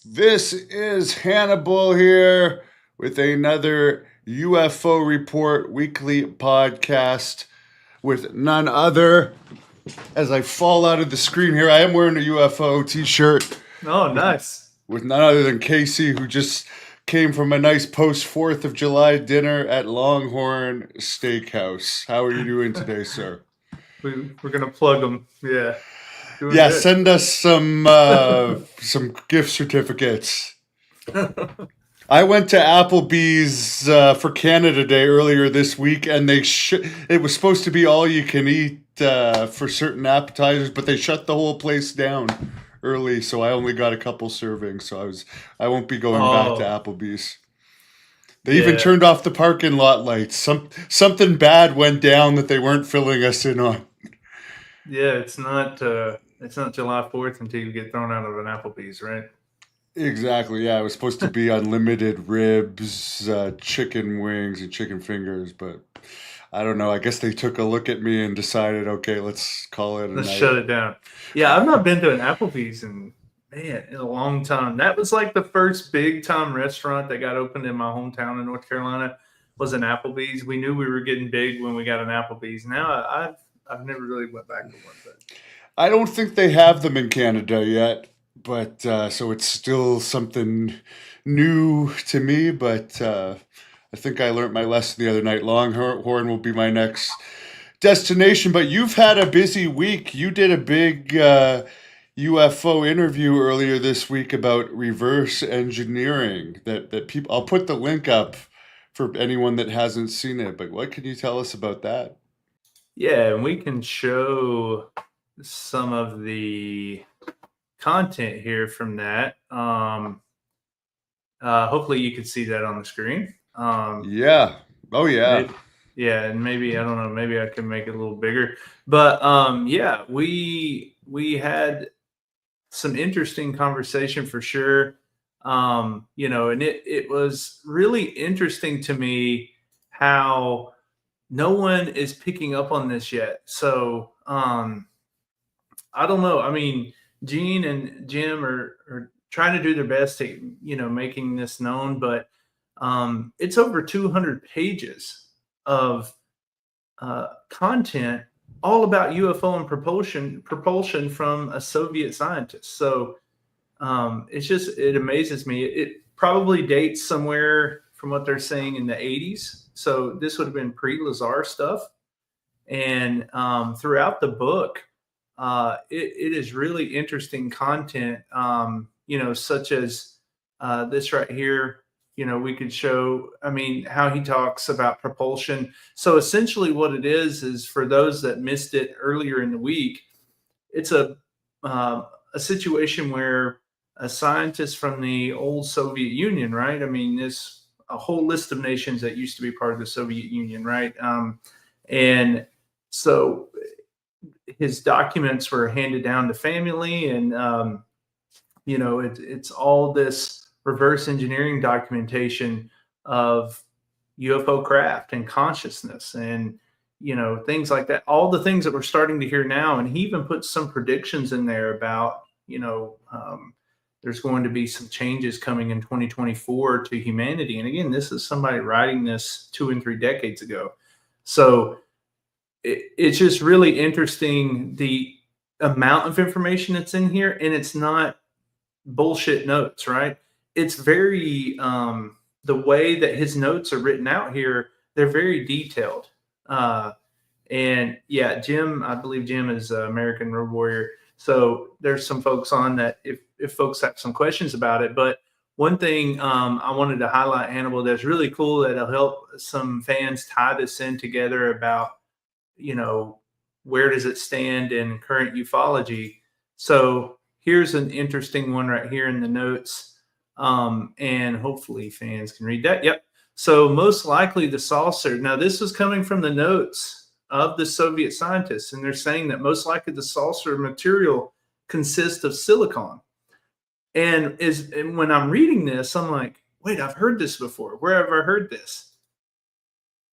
This is Hannibal here with another UFO Report weekly podcast with none other. As I fall out of the screen here, I am wearing a UFO t shirt Oh, with, nice. with none other than Casey, who just came from a nice post 4th of July dinner at Longhorn Steakhouse. How are you doing today, sir? We're gonna plug them. Yeah, doing Yeah, good. send us some gift certificates. I went to Applebee's for Canada Day earlier this week, and it was supposed to be all you can eat for certain appetizers, but they shut the whole place down early, so I only got a couple servings. I won't be going back to Oh, Applebee's. They even yeah, turned off the parking lot lights. Something bad went down that they weren't filling us in on. yeah. It's not July 4th until you get thrown out of an Applebee's, right? Exactly. Yeah, it was supposed to be unlimited ribs, chicken wings, and chicken fingers, but I don't know. I guess they took a look at me and decided, okay, let's call it a Let's night. shut it down. Yeah, I've not been to an Applebee's in a long time. That was like the first big time restaurant that got opened in my hometown in North Carolina was an Applebee's. We knew we were getting big when we got an Applebee's. Now I've never really went back to one, but I don't think they have them in Canada yet, but so it's still something new to me. But I think I learned my lesson the other night. Longhorn will be my next destination. But you've had a busy week. You did a big UFO interview earlier this week about reverse engineering. That people. I'll put the link up for anyone that hasn't seen it. But what can you tell us about that? yeah, and we can show some of the content here from that. Hopefully, you can see that on the screen. Yeah. Oh yeah. Maybe, yeah, and maybe I don't know. Maybe I can make it a little bigger. But yeah, we had some interesting conversation for sure. And it was really interesting to me how no one is picking up on this yet. So I don't know. I mean, Gene and Jim are trying to do their best to, making this known, but it's over 200 pages of content all about UFO and propulsion from a Soviet scientist. So it amazes me. It probably dates somewhere from what they're saying in the 80s. So this would have been pre-Lazar stuff. And throughout the book, it is really interesting content, such as this right here. We could show, I mean, how he talks about propulsion. So essentially, what it is for those that missed it earlier in the week, it's a situation where a scientist from the old Soviet Union, right? I mean, this a whole list of nations that used to be part of the Soviet Union, right? And so his documents were handed down to family, and it's all this reverse engineering documentation of UFO craft and consciousness and things like that. All the things that we're starting to hear now, and he even puts some predictions in there about there's going to be some changes coming in 2024 to humanity. And again, this is somebody writing this 2 and 3 decades ago. So it's just really interesting the amount of information that's in here, and it's not bullshit notes, right? It's very the way that his notes are written out here, they're very detailed. And yeah, Jim, I believe Jim is an American Road Warrior. So there's some folks on that if folks have some questions about it. But one thing I wanted to highlight, Hannibal, that's really cool that'll help some fans tie this in together about you know, where does it stand in current ufology? So here's an interesting one right here in the notes. And hopefully fans can read that. Yep. So most likely the saucer. Now this was coming from the notes of the Soviet scientists, and they're saying that most likely the saucer material consists of silicon. And when I'm reading this, I'm like, wait, I've heard this before. Where have I heard this?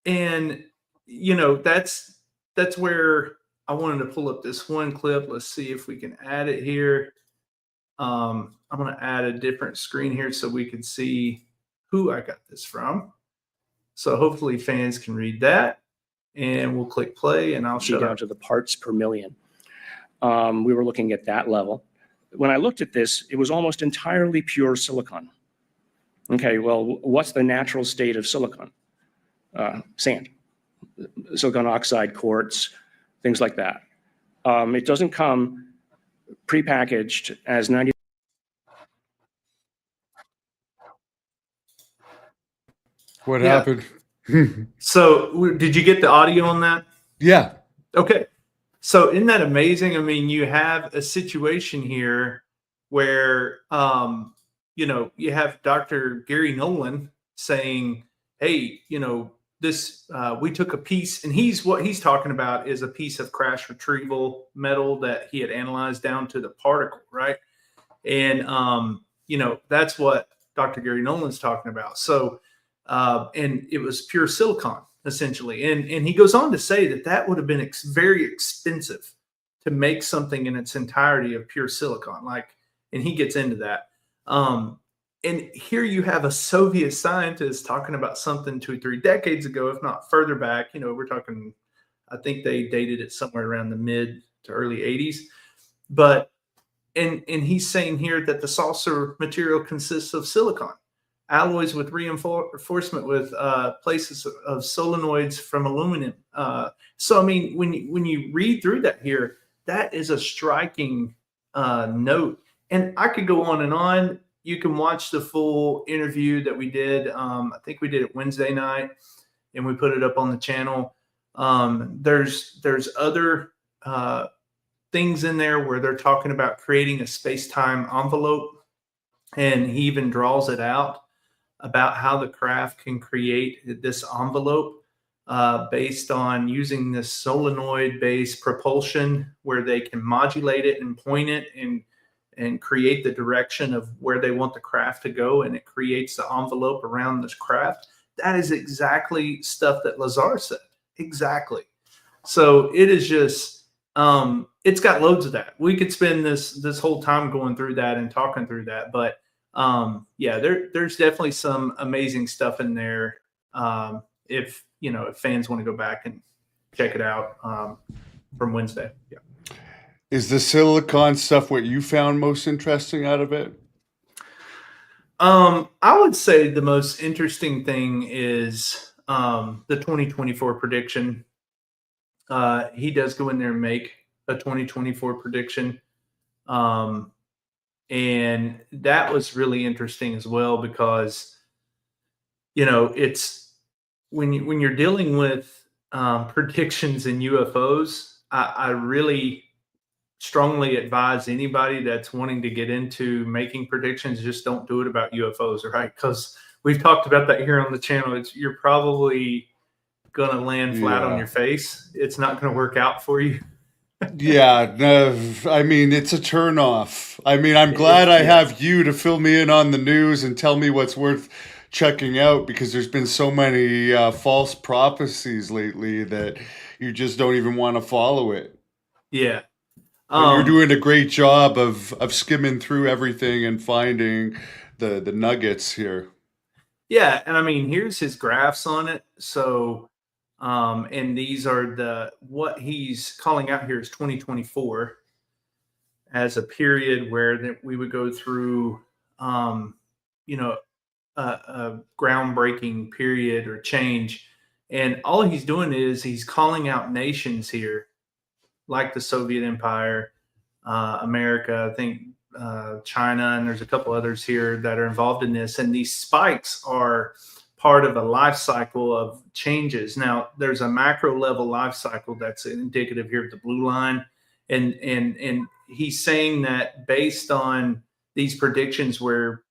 And that's where I wanted to pull up this one clip. Let's see if we can add it here. I'm going to add a different screen here so we can see who I got this from. So hopefully fans can read that. And we'll click play, and I'll show down to the parts per million. We were looking at that level. When I looked at this, it was almost entirely pure silicon. Okay, well, what's the natural state of silicon? Sand, silicon oxide, quartz, things like that. It doesn't come prepackaged as 90. What happened? So did you get the audio on that? Yeah. Okay. So isn't that amazing? I mean, you have a situation here where, you have Dr. Gary Nolan saying, hey, this, we took a piece, and what he's talking about is a piece of crash retrieval metal that he had analyzed down to the particle, right? And, that's what Dr. Gary Nolan's talking about. So, and it was pure silicon, essentially. And he goes on to say that would have been very expensive to make something in its entirety of pure silicon. And he gets into that. And here you have a Soviet scientist talking about something 2-3 decades ago, if not further back. We're talking, I think they dated it somewhere around the mid to early 80s. But, and he's saying here that the saucer material consists of silicon, alloys with reinforcement with places of solenoids from aluminum. So, I mean, when you read through that here, that is a striking note. And I could go on and on. You can watch the full interview that we did. I think we did it Wednesday night, and we put it up on the channel. There's other things in there where they're talking about creating a space-time envelope, and he even draws it out about how the craft can create this envelope based on using this solenoid-based propulsion, where they can modulate it and point it and create the direction of where they want the craft to go, and it creates the envelope around this craft. That is exactly stuff that Lazar said. Exactly. So it is just, it's got loads of that. We could spend this whole time going through that and talking through that, but there's definitely some amazing stuff in there. If fans want to go back and check it out from Wednesday. Yeah. Is the silicon stuff what you found most interesting out of it? I would say the most interesting thing is the 2024 prediction. He does go in there and make a 2024 prediction. And that was really interesting as well, because, it's when you're dealing with predictions in UFOs, I really strongly advise anybody that's wanting to get into making predictions, just don't do it about UFOs, right? Because we've talked about that here on the channel. You're probably going to land flat on your face. It's not going to work out for you. Yeah, no, I mean, it's a turnoff. I mean, I'm glad I have you to fill me in on the news and tell me what's worth checking out, because there's been so many false prophecies lately that you just don't even want to follow it. Yeah. But you're doing a great job of skimming through everything and finding the nuggets here. Yeah, and I mean, here's his graphs on it. So, and these are what he's calling out here is 2024 as a period where that we would go through, a groundbreaking period or change. And all he's doing is he's calling out nations here, like the Soviet Empire, America, I think China, and there's a couple others here that are involved in this. And these spikes are part of a life cycle of changes. Now, there's a macro level life cycle that's indicative here of the blue line. And he's saying that based on these predictions where,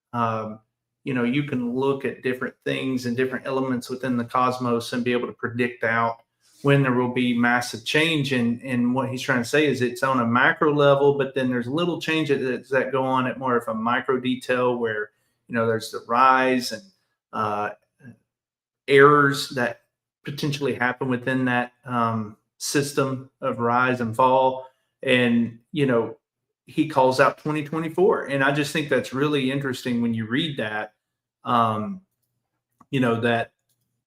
you can look at different things and different elements within the cosmos and be able to predict out when there will be massive change. And what he's trying to say is it's on a macro level, but then there's little changes that go on at more of a micro detail where, there's the rise and errors that potentially happen within that system of rise and fall. And, he calls out 2024. And I just think that's really interesting when you read that, that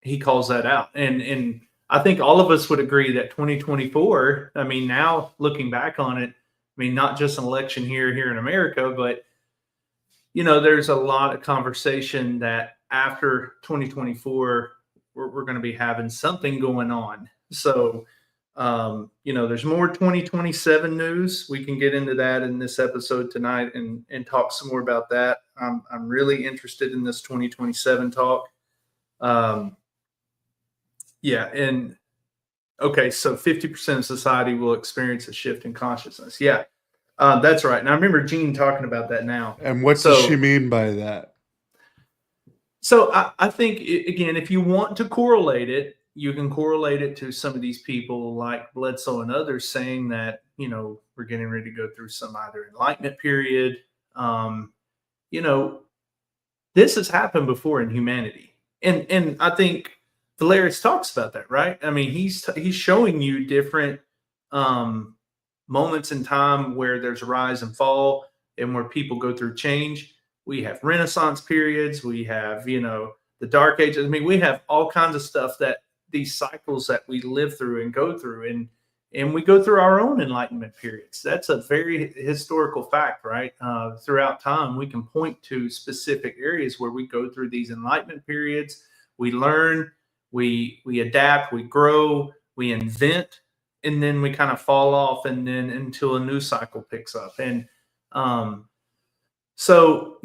he calls that out. And I think all of us would agree that 2024, I mean, now looking back on it, I mean, not just an election here in America, but, there's a lot of conversation that after 2024, we're going to be having something going on. So, there's more 2027 news. We can get into that in this episode tonight and talk some more about that. I'm really interested in this 2027 talk. And okay, so 50% of society will experience a shift in consciousness. Yeah, that's right. And I remember Jean talking about that now. And what does she mean by that? So I think, again, if you want to correlate it, you can correlate it to some of these people like Bledsoe and others saying that, we're getting ready to go through some either enlightenment period. This has happened before in humanity. And I think Valerius talks about that, right? I mean, he's showing you different moments in time where there's a rise and fall and where people go through change. We have Renaissance periods. We have, the Dark Ages. I mean, we have all kinds of stuff that these cycles that we live through and go through, and we go through our own enlightenment periods. That's a very historical fact, right? Throughout time, we can point to specific areas where we go through these enlightenment periods. We learn, we adapt, we grow, we invent, and then we kind of fall off, and then until a new cycle picks up. And so,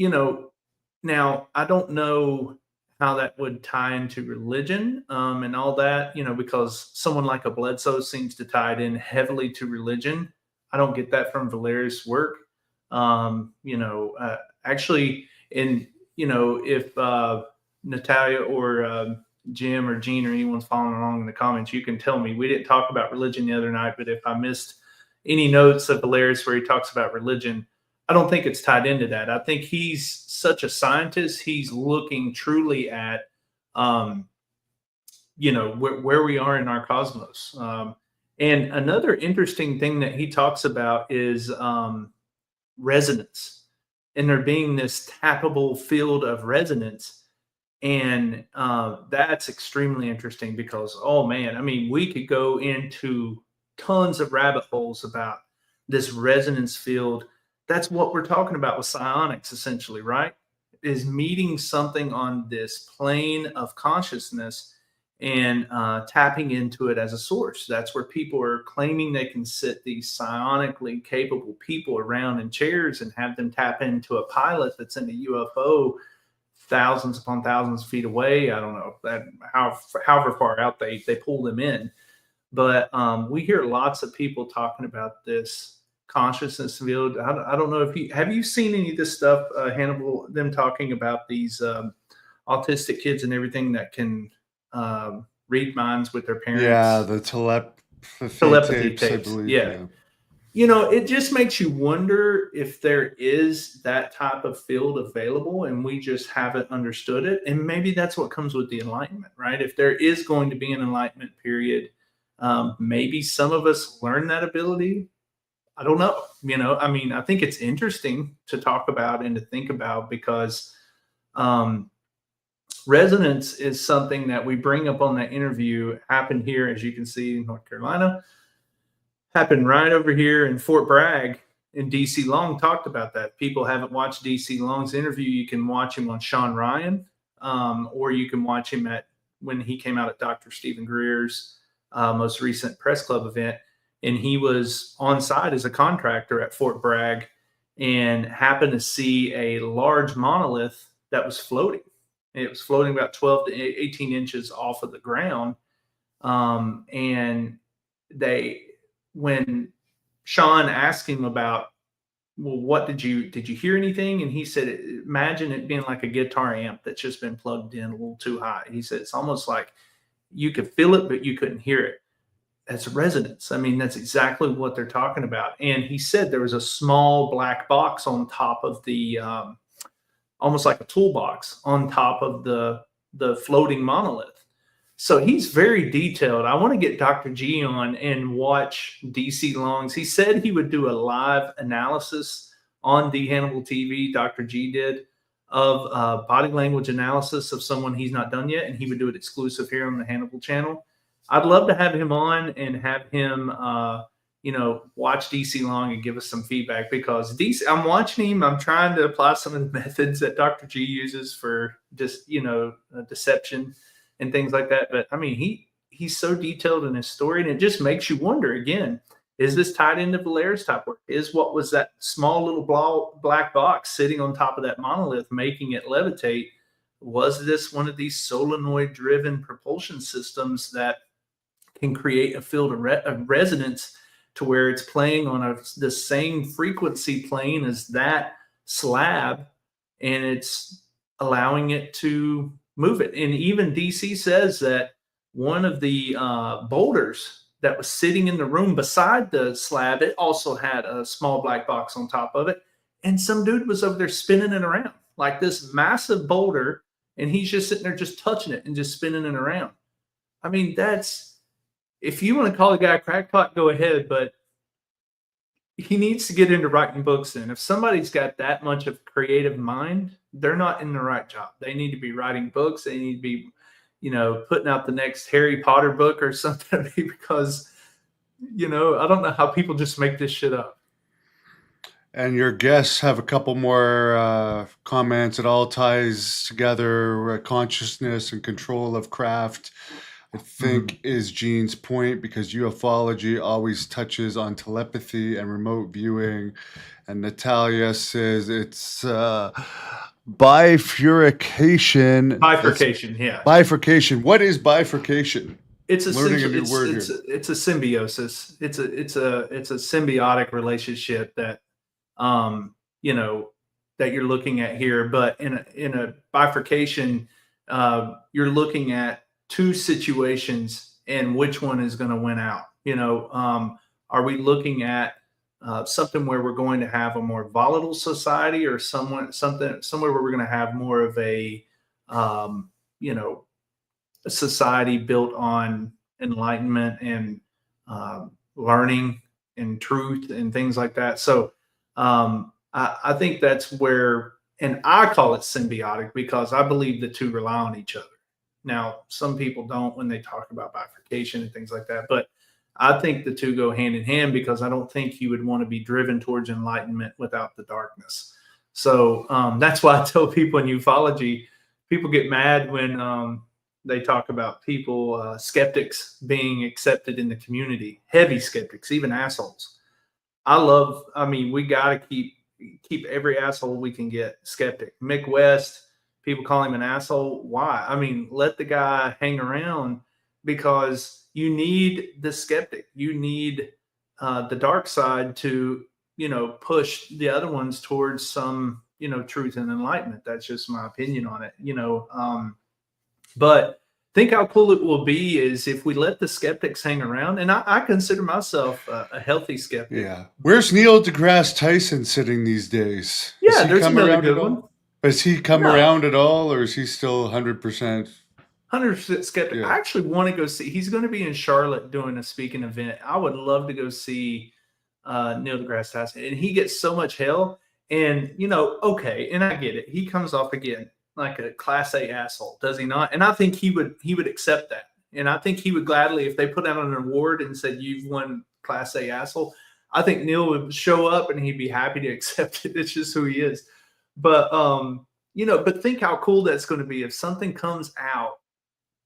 now I don't know how that would tie into religion and all that, because someone like a Bledsoe seems to tie it in heavily to religion. I don't get that from Valerius' work. Actually, if Natalia or Jim or Gene or anyone's following along in the comments, you can tell me. We didn't talk about religion the other night, but if I missed any notes of Valerius where he talks about religion, I don't think it's tied into that. I think he's such a scientist. He's looking truly at, where we are in our cosmos. And another interesting thing that he talks about is resonance, and there being this tappable field of resonance. And that's extremely interesting because, oh man, I mean, we could go into tons of rabbit holes about this resonance field. That's what we're talking about with psionics, essentially, right? Is meeting something on this plane of consciousness and tapping into it as a source. That's where people are claiming they can sit these psionically capable people around in chairs and have them tap into a pilot that's in a UFO thousands upon thousands of feet away. I don't know however far out they pull them in. But we hear lots of people talking about this consciousness field. I don't know if have you seen any of this stuff, Hannibal, them talking about these autistic kids and everything that can read minds with their parents? Yeah, the telepathy tapes. I believe, yeah. It just makes you wonder if there is that type of field available and we just haven't understood it. And maybe that's what comes with the Enlightenment, right? If there is going to be an Enlightenment period, maybe some of us learn that ability. I don't know. I mean, I think it's interesting to talk about and to think about because resonance is something that we bring up on that interview. Happened here, as you can see, in North Carolina. Happened right over here in Fort Bragg, and DC Long talked about that. People haven't watched DC Long's interview. You can watch him on Sean Ryan, or you can watch him when he came out at Dr. Stephen Greer's most recent press club event. And he was on site as a contractor at Fort Bragg and happened to see a large monolith that was floating. It was floating about 12 to 18 inches off of the ground. And when Sean asked him about, well, what did you hear anything? And he said, imagine it being like a guitar amp that's just been plugged in a little too high. He said, it's almost like you could feel it, but you couldn't hear it. That's resonance. I mean, that's exactly what they're talking about. And he said there was a small black box on top of the, almost like a toolbox on top of the floating monolith. So he's very detailed. I want to get Dr. G on and watch DC Longs. He said he would do a live analysis on the Hannibal TV, Dr. G did, of body language analysis of someone he's not done yet, and he would do it exclusive here on the Hannibal channel. I'd love to have him on and have him, watch DC Long and give us some feedback, because DC, I'm watching him. I'm trying to apply some of the methods that Dr. G uses for just, deception and things like that. But I mean, he's so detailed in his story, and it just makes you wonder again, is this tied into Valera's type work? What was that small little black box sitting on top of that monolith making it levitate? Was this one of these solenoid driven propulsion systems that can create a field of resonance to where it's playing on the same frequency plane as that slab, and it's allowing it to move it? And even DC says that one of the boulders that was sitting in the room beside the slab, it also had a small black box on top of it. And some dude was over there spinning it around like this massive boulder, and he's just sitting there just touching it and just spinning it around. I mean, if you want to call the guy a crackpot, go ahead, but he needs to get into writing books then. If somebody's got that much of creative mind, they're not in the right job. They need to be writing books. They need to be, putting out the next Harry Potter book or something, because, I don't know how people just make this shit up. And your guests have a couple more comments. It all ties together, consciousness and control of craft, I think, is Gene's point, because ufology always touches on telepathy and remote viewing. And Natalia says it's bifurcation. Yeah. Bifurcation. What is bifurcation? It's Learning a new word here. It's a symbiosis. It's a symbiotic relationship that that you're looking at here. But in a bifurcation, you're looking at two situations and which one is going to win out. Are we looking at something where we're going to have a more volatile society, or somewhere where we're going to have more of a a society built on enlightenment and learning and truth and things like that? So I think that's where, and I call it symbiotic because I believe the two rely on each other. Now, some people don't when they talk about bifurcation and things like that, but I think the two go hand in hand, because I don't think you would want to be driven towards enlightenment without the darkness. So that's why I tell people in ufology, people get mad when they talk about people, skeptics being accepted in the community, heavy skeptics, even assholes. We got to keep every asshole we can get skeptic. Mick West, people call him an asshole. Why? Let the guy hang around, because you need the skeptic. You need the dark side to, push the other ones towards some, truth and enlightenment. That's just my opinion on it, but think how cool it will be is if we let the skeptics hang around. And I consider myself a healthy skeptic. Yeah. Where's Neil deGrasse Tyson sitting these days? Yeah, there's another good one. Has he come around at all, or is he still 100%? 100% skeptic. Yeah. I actually want to go see. He's going to be in Charlotte doing a speaking event. I would love to go see Neil deGrasse Tyson, and he gets so much hell. And okay, and I get it. He comes off again like a class A asshole, does he not? And I think he would accept that, and I think he would gladly, if they put out an award and said you've won class A asshole, I think Neil would show up and he'd be happy to accept it. It's just who he is. But but think how cool that's going to be if something comes out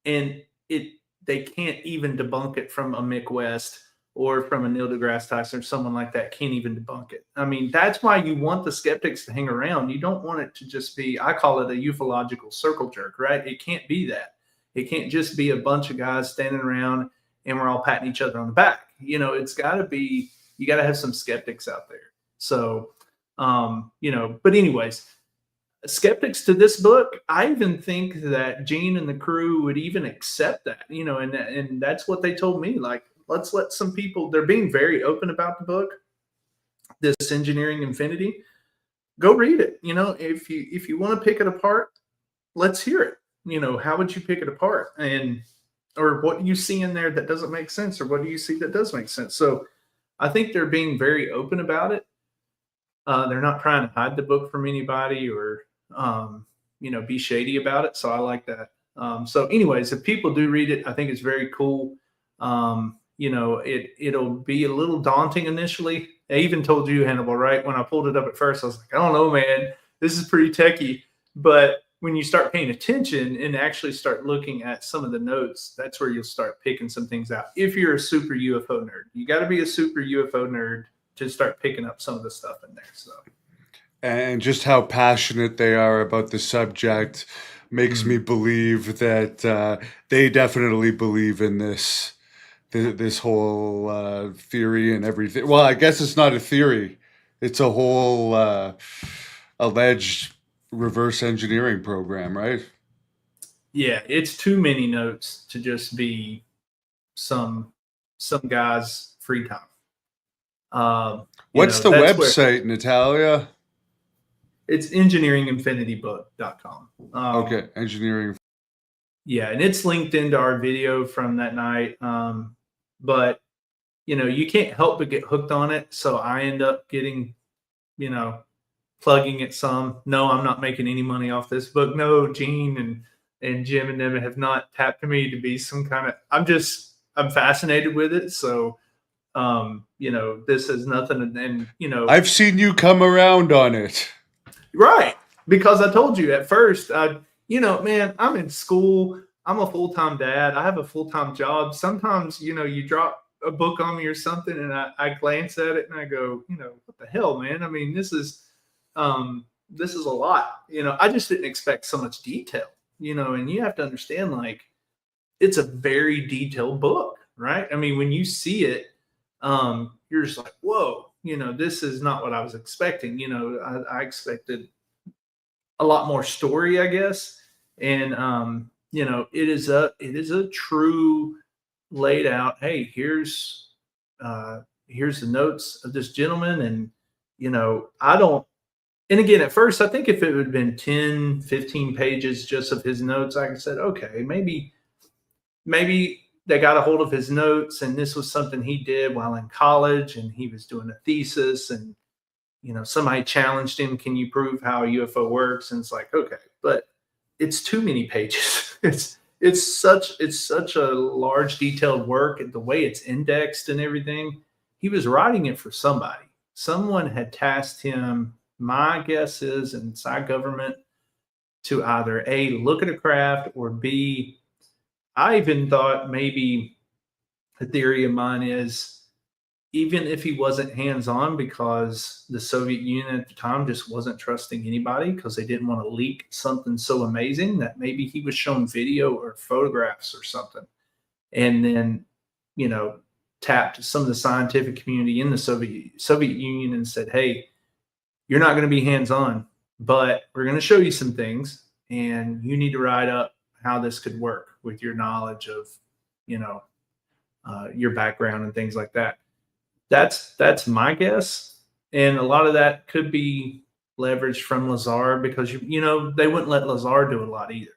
and they can't even debunk it from a Mick West or from a Neil deGrasse Tyson or someone like that can't even debunk it. That's why you want the skeptics to hang around. You don't want it to just be, I call it a ufological circle jerk, right? It can't be that. It can't just be a bunch of guys standing around and we're all patting each other on the back. It's got to be, you got to have some skeptics out there. So, but anyways, skeptics to this book, I even think that Gene and the crew would even accept that, and that's what they told me. Like, let's let some people, they're being very open about the book, this Engineering Infinity. Go read it. If you want to pick it apart, let's hear it. How would you pick it apart? And or what do you see in there that doesn't make sense, or what do you see that does make sense? So I think they're being very open about it. They're not trying to hide the book from anybody or be shady about it. So I like that. So, anyways, if people do read it, I think it's very cool. It'll be a little daunting initially. I even told you, Hannibal, right? When I pulled it up at first, I was like, I don't know, man, this is pretty techy. But when you start paying attention and actually start looking at some of the notes, that's where you'll start picking some things out. If you're a super UFO nerd, you got to be a super UFO nerd to start picking up some of the stuff in there. So, and just how passionate they are about the subject makes me believe that they definitely believe in this whole theory and everything. Well, I guess it's not a theory; it's a whole alleged reverse engineering program, right? yeah, it's too many notes to just be some guy's free time. What's the website, Natalia? It's engineeringinfinitybook.com. Okay, engineering. Yeah, and it's linked into our video from that night. But you can't help but get hooked on it. So I end up getting, plugging it some. No, I'm not making any money off this book. No, Gene and Jim and them have not tapped me to be some kind of. I'm fascinated with it. So this is nothing. And I've seen you come around on it. Right. Because I told you at first, man, I'm in school. I'm a full-time dad. I have a full-time job. Sometimes, you drop a book on me or something and I glance at it and I go, what the hell, man? I mean, this is a lot. I just didn't expect so much detail, and you have to understand, like, it's a very detailed book, right? I mean, when you see it, you're just like, whoa. This is not what I was expecting. I expected a lot more story, I guess. And it is a true laid out. Hey, here's the notes of this gentleman, and I don't. And again, at first, I think if it would have been 10, 15 pages just of his notes, I said, okay, maybe they got a hold of his notes and this was something he did while in college and he was doing a thesis and somebody challenged him, can you prove how a UFO works? And it's like, okay, but it's too many pages. it's such a large detailed work, and the way it's indexed and everything. He was writing it for somebody. Someone had tasked him, my guess is inside government, to either A, look at a craft, or B, I even thought maybe a theory of mine is, even if he wasn't hands-on, because the Soviet Union at the time just wasn't trusting anybody because they didn't want to leak something so amazing, that maybe he was shown video or photographs or something. And then, tapped some of the scientific community in the Soviet Union and said, hey, you're not going to be hands-on, but we're going to show you some things and you need to write up how this could work with your knowledge of, your background and things like that. That's my guess. And a lot of that could be leveraged from Lazar, because, they wouldn't let Lazar do a lot either.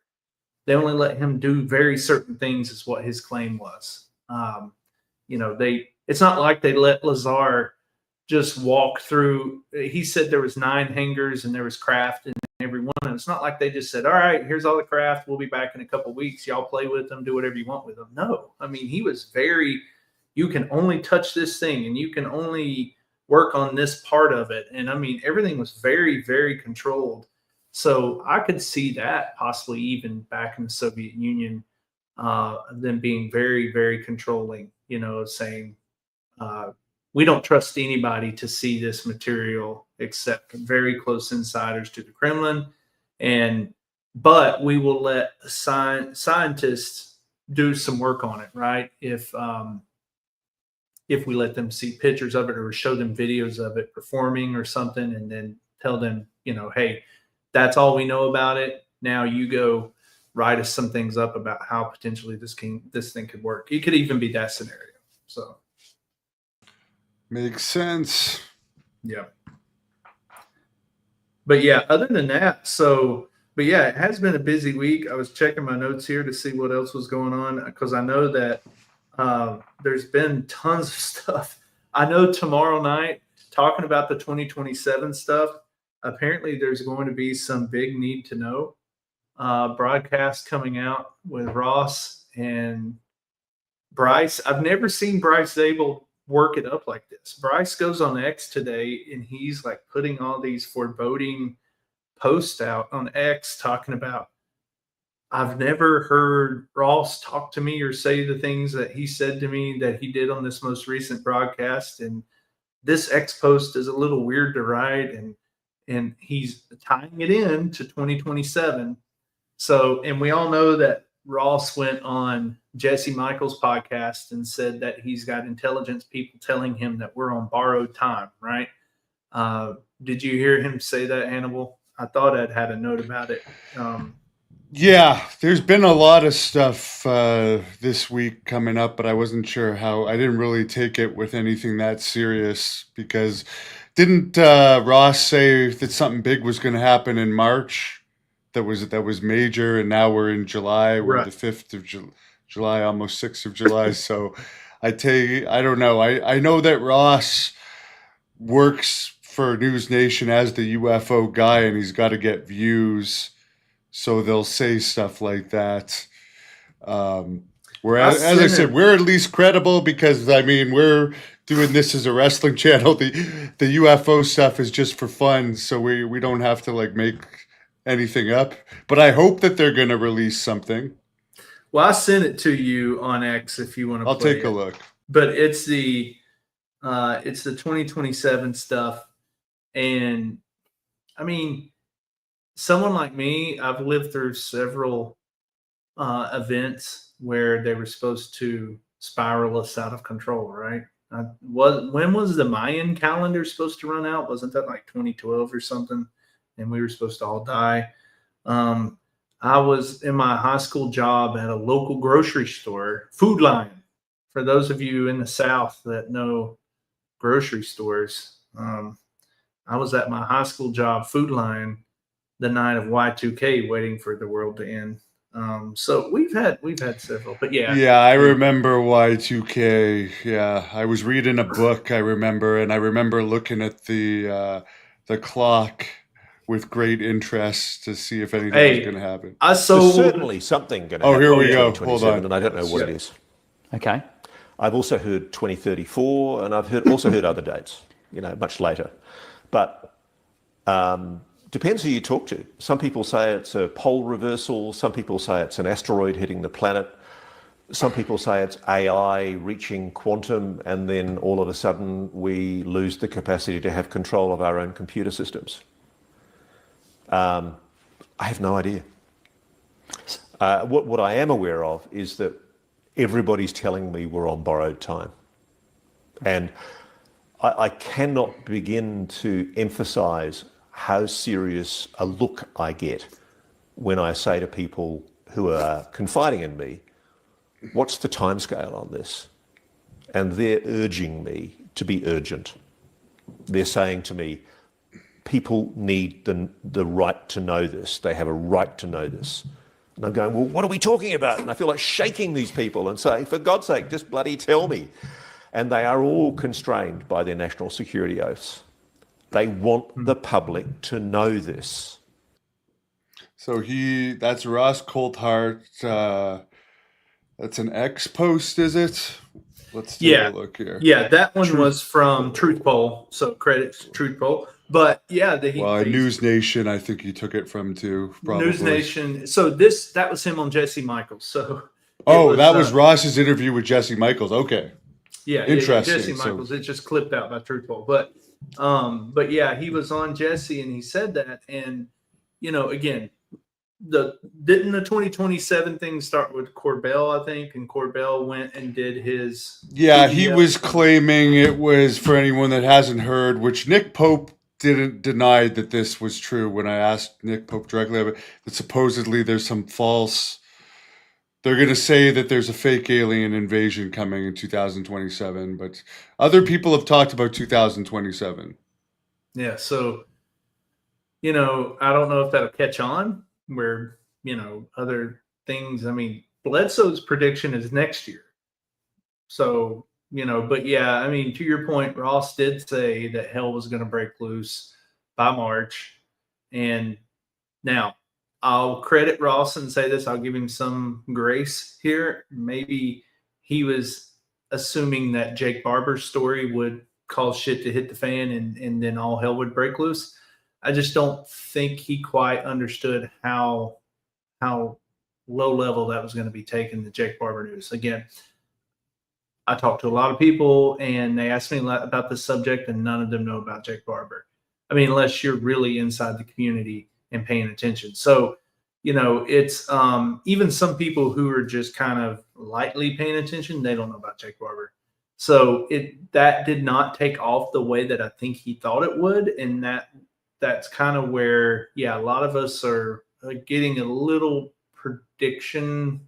They only let him do very certain things, is what his claim was. It's not like they let Lazar just walk through. He said there was 9 hangars and there was craft in every one. And it's not like they just said, all right, here's all the craft. We'll be back in a couple of weeks. Y'all play with them, do whatever you want with them. No, I mean, he was you can only touch this thing and you can only work on this part of it. And I mean, everything was very, very controlled. So I could see that possibly even back in the Soviet Union, them being very, very controlling, saying, we don't trust anybody to see this material except very close insiders to the Kremlin. But we will let scientists do some work on it, right? If we let them see pictures of it or show them videos of it performing or something, and then tell them, hey, that's all we know about it. Now you go write us some things up about how potentially this thing could work. It could even be that scenario. So makes sense. Yeah. But yeah, other than that, so but yeah, it has been a busy week. I was checking my notes here to see what else was going on because I know that there's been tons of stuff. I know tomorrow night, talking about the 2027 stuff, apparently there's going to be some big need to know broadcast coming out with Ross and Bryce. I've never seen Bryce Zabel work it up like this. Bryce goes on X today and he's like putting all these foreboding posts out on X talking about, I've never heard Ross talk to me or say the things that he said to me that he did on this most recent broadcast. And this X post is a little weird to write, and he's tying it in to 2027. So, and we all know that Ross went on Jesse Michaels' podcast and said that he's got intelligence people telling him that we're on borrowed time, right? Did you hear him say that, Hannibal? I thought I'd had a note about it. Yeah, there's been a lot of stuff this week coming up, but I wasn't sure how. I didn't really take it with anything that serious because didn't Ross say that something big was going to happen in March? That was major, and now we're in July. We're Right. the 5th of July, almost 6th of July. So I don't know. I know that Ross works for News Nation as the UFO guy, and he's got to get views. So they'll say stuff like that. Whereas, as I said, we're at least credible because, I mean, we're doing this as a wrestling channel. The UFO stuff is just for fun, so we don't have to like make anything up. But I hope that they're going to release something. Well, I sent it to you on X if you want to. I'll take a look. But it's the 2027 stuff, and I mean, someone like me, I've lived through several events where they were supposed to spiral us out of control, right? When was the Mayan calendar supposed to run out? Wasn't that like 2012 or something? And we were supposed to all die. I was in my high school job at a local grocery store, Food Lion. For those of you in the South that know grocery stores, I was at my high school job, Food Lion, the night of Y2K, waiting for the world to end. So we've had several, but yeah, I remember Y2K. Yeah, I was reading a book. I remember looking at the clock with great interest to see if anything was going to happen. There's certainly something going to happen. Here we go. Hold on. And I don't know what it is. Okay. I've also heard 2034, and I've also heard other dates, much later. But depends who you talk to. Some people say it's a pole reversal. Some people say it's an asteroid hitting the planet. Some people say it's AI reaching quantum, and then all of a sudden we lose the capacity to have control of our own computer systems. I have no idea. What I am aware of is that everybody's telling me we're on borrowed time. And I cannot begin to emphasize how serious a look I get when I say to people who are confiding in me, what's the timescale on this? And they're urging me to be urgent. They're saying to me, people need the right to know this. They have a right to know this. And I'm going, well, what are we talking about? And I feel like shaking these people and saying, for God's sake, just bloody tell me. And they are all constrained by their national security oaths. They want the public to know this. So that's Ross Coulthart. That's an X post, is it? Let's take a look here. Yeah, that one was from Truth Poll, so credits to Truth Poll. But yeah, News Nation, I think he took it from too. Probably. News Nation. So that was him on Jesse Michaels. So that was Ross's interview with Jesse Michaels. Okay. Yeah, interesting. Jesse Michaels. It just clipped out by Truth Poll, but yeah, he was on Jesse and he said that, and again, didn't the 2027 thing start with Corbell, I think, and Corbell went and did his. Yeah, he was claiming it was, for anyone that hasn't heard, which Nick Pope didn't deny that this was true when I asked Nick Pope directly of it, that supposedly there's some false. They're going to say that there's a fake alien invasion coming in 2027, but other people have talked about 2027. Yeah, so, I don't know if that'll catch on, where, other things, I mean, Bledsoe's prediction is next year. So, but yeah, I mean, to your point, Ross did say that hell was going to break loose by March. And now I'll credit Ross and say this, I'll give him some grace here. Maybe he was assuming that Jake Barber's story would cause shit to hit the fan and then all hell would break loose. I just don't think he quite understood how low level that was going to be taken, the Jake Barber news. Again, I talked to a lot of people and they asked me about this subject and none of them know about Jake Barber. I mean, unless you're really inside the community and paying attention. So, it's even some people who are just kind of lightly paying attention, they don't know about Jake Barber. So that did not take off the way that I think he thought it would. And that's kind of where, a lot of us are getting a little prediction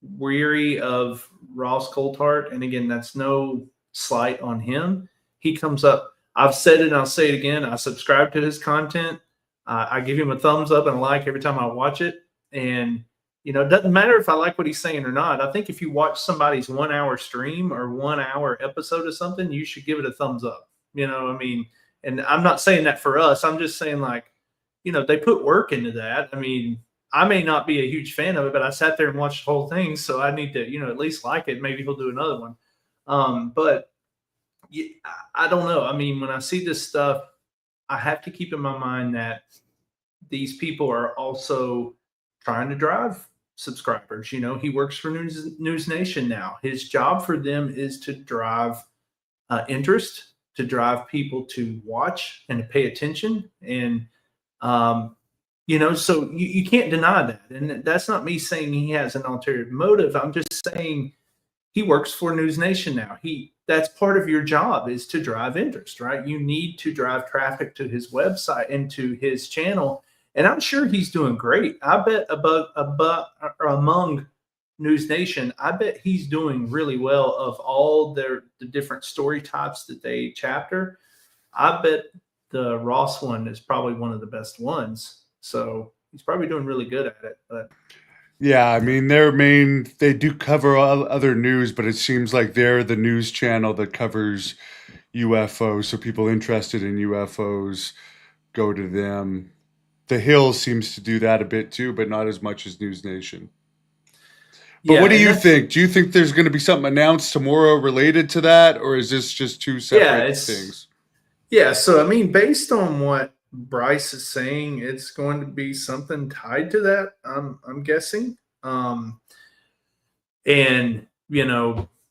weary of Ross Coulthart. And again, that's no slight on him. He comes up, I've said it and I'll say it again. I subscribe to his content. I give him a thumbs up and a like every time I watch it. And, it doesn't matter if I like what he's saying or not. I think if you watch somebody's 1 hour stream or 1 hour episode of something, you should give it a thumbs up. I mean, and I'm not saying that for us. I'm just saying they put work into that. I mean, I may not be a huge fan of it, but I sat there and watched the whole thing. So I need to, at least like it. Maybe he'll do another one. But I don't know. I mean, when I see this stuff, I have to keep in my mind that these people are also trying to drive subscribers. He works for News Nation now. His job for them is to drive interest, to drive people to watch and to pay attention. And, so you can't deny that. And that's not me saying he has an ulterior motive. I'm just saying he works for News Nation now. That's part of your job, is to drive interest, right? You need to drive traffic to his website and to his channel. And I'm sure he's doing great. I bet among News Nation, I bet he's doing really well. Of all the different story types that they chapter, I bet the Ross one is probably one of the best ones. So he's probably doing really good at it. But yeah, I mean, they do cover other news, but it seems like they're the news channel that covers UFOs. So people interested in UFOs go to them. The Hill seems to do that a bit too, but not as much as News Nation. But what do you think? Do you think there's going to be something announced tomorrow related to that, or is this just two separate things? Yeah, so I mean, based on what Bryce is saying, it's going to be something tied to that. I'm guessing, and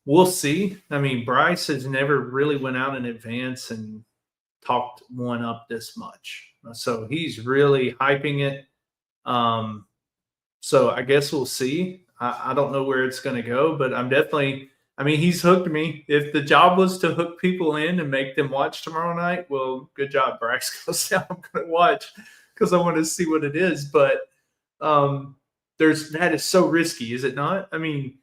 we'll see. I mean, Bryce has never really went out in advance and talked one up this much. So he's really hyping it. So I guess we'll see. I don't know where it's going to go, but he's hooked me. If the job was to hook people in and make them watch tomorrow night, well, good job, Bryce. Because I'm going to watch because I want to see what it is. But that is so risky, is it not? I mean,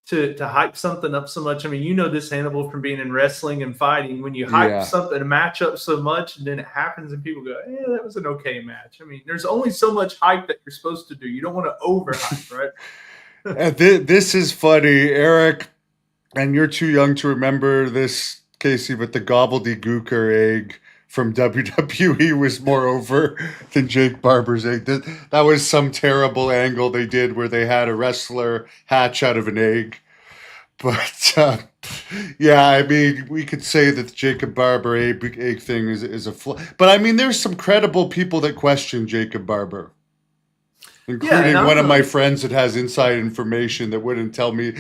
to hype something up so much. I mean, this, Hannibal, from being in wrestling and fighting. When you hype something, a match up so much, and then it happens, and people go, that was an okay match. I mean, there's only so much hype that you're supposed to do. You don't want to overhype, right? This is funny, Eric, and you're too young to remember this, Casey, but the gobbledygooker egg from WWE was more over than Jake Barber's egg. That was some terrible angle they did where they had a wrestler hatch out of an egg. But I mean, we could say that the Jacob Barber egg thing is a flaw. But I mean, there's some credible people that question Jacob Barber, including one of my friends that has inside information that wouldn't tell me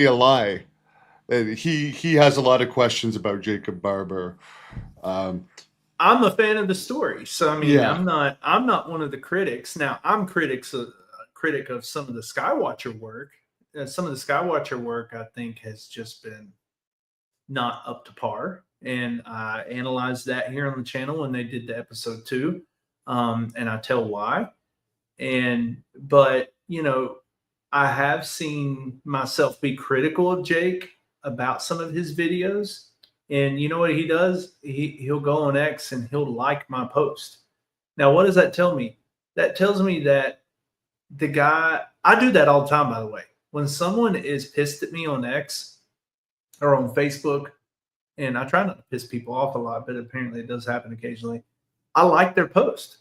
a lie. He has a lot of questions about Jacob Barber. I'm a fan of the story, so I mean, I'm not one of the critics. Now, I'm a critic of some of the Skywatcher work. Some of the Skywatcher work, I think, has just been not up to par, and I analyzed that here on the channel when they did the episode 2, and I tell why. But I have seen myself be critical of Jake about some of his videos. And you know what he does? He'll go on X and he'll like my post. Now, what does that tell me? that tells me that the guy, I do that all the time, by the way. When someone is pissed at me on X or on Facebook, and I try not to piss people off a lot, but apparently it does happen occasionally, I like their post.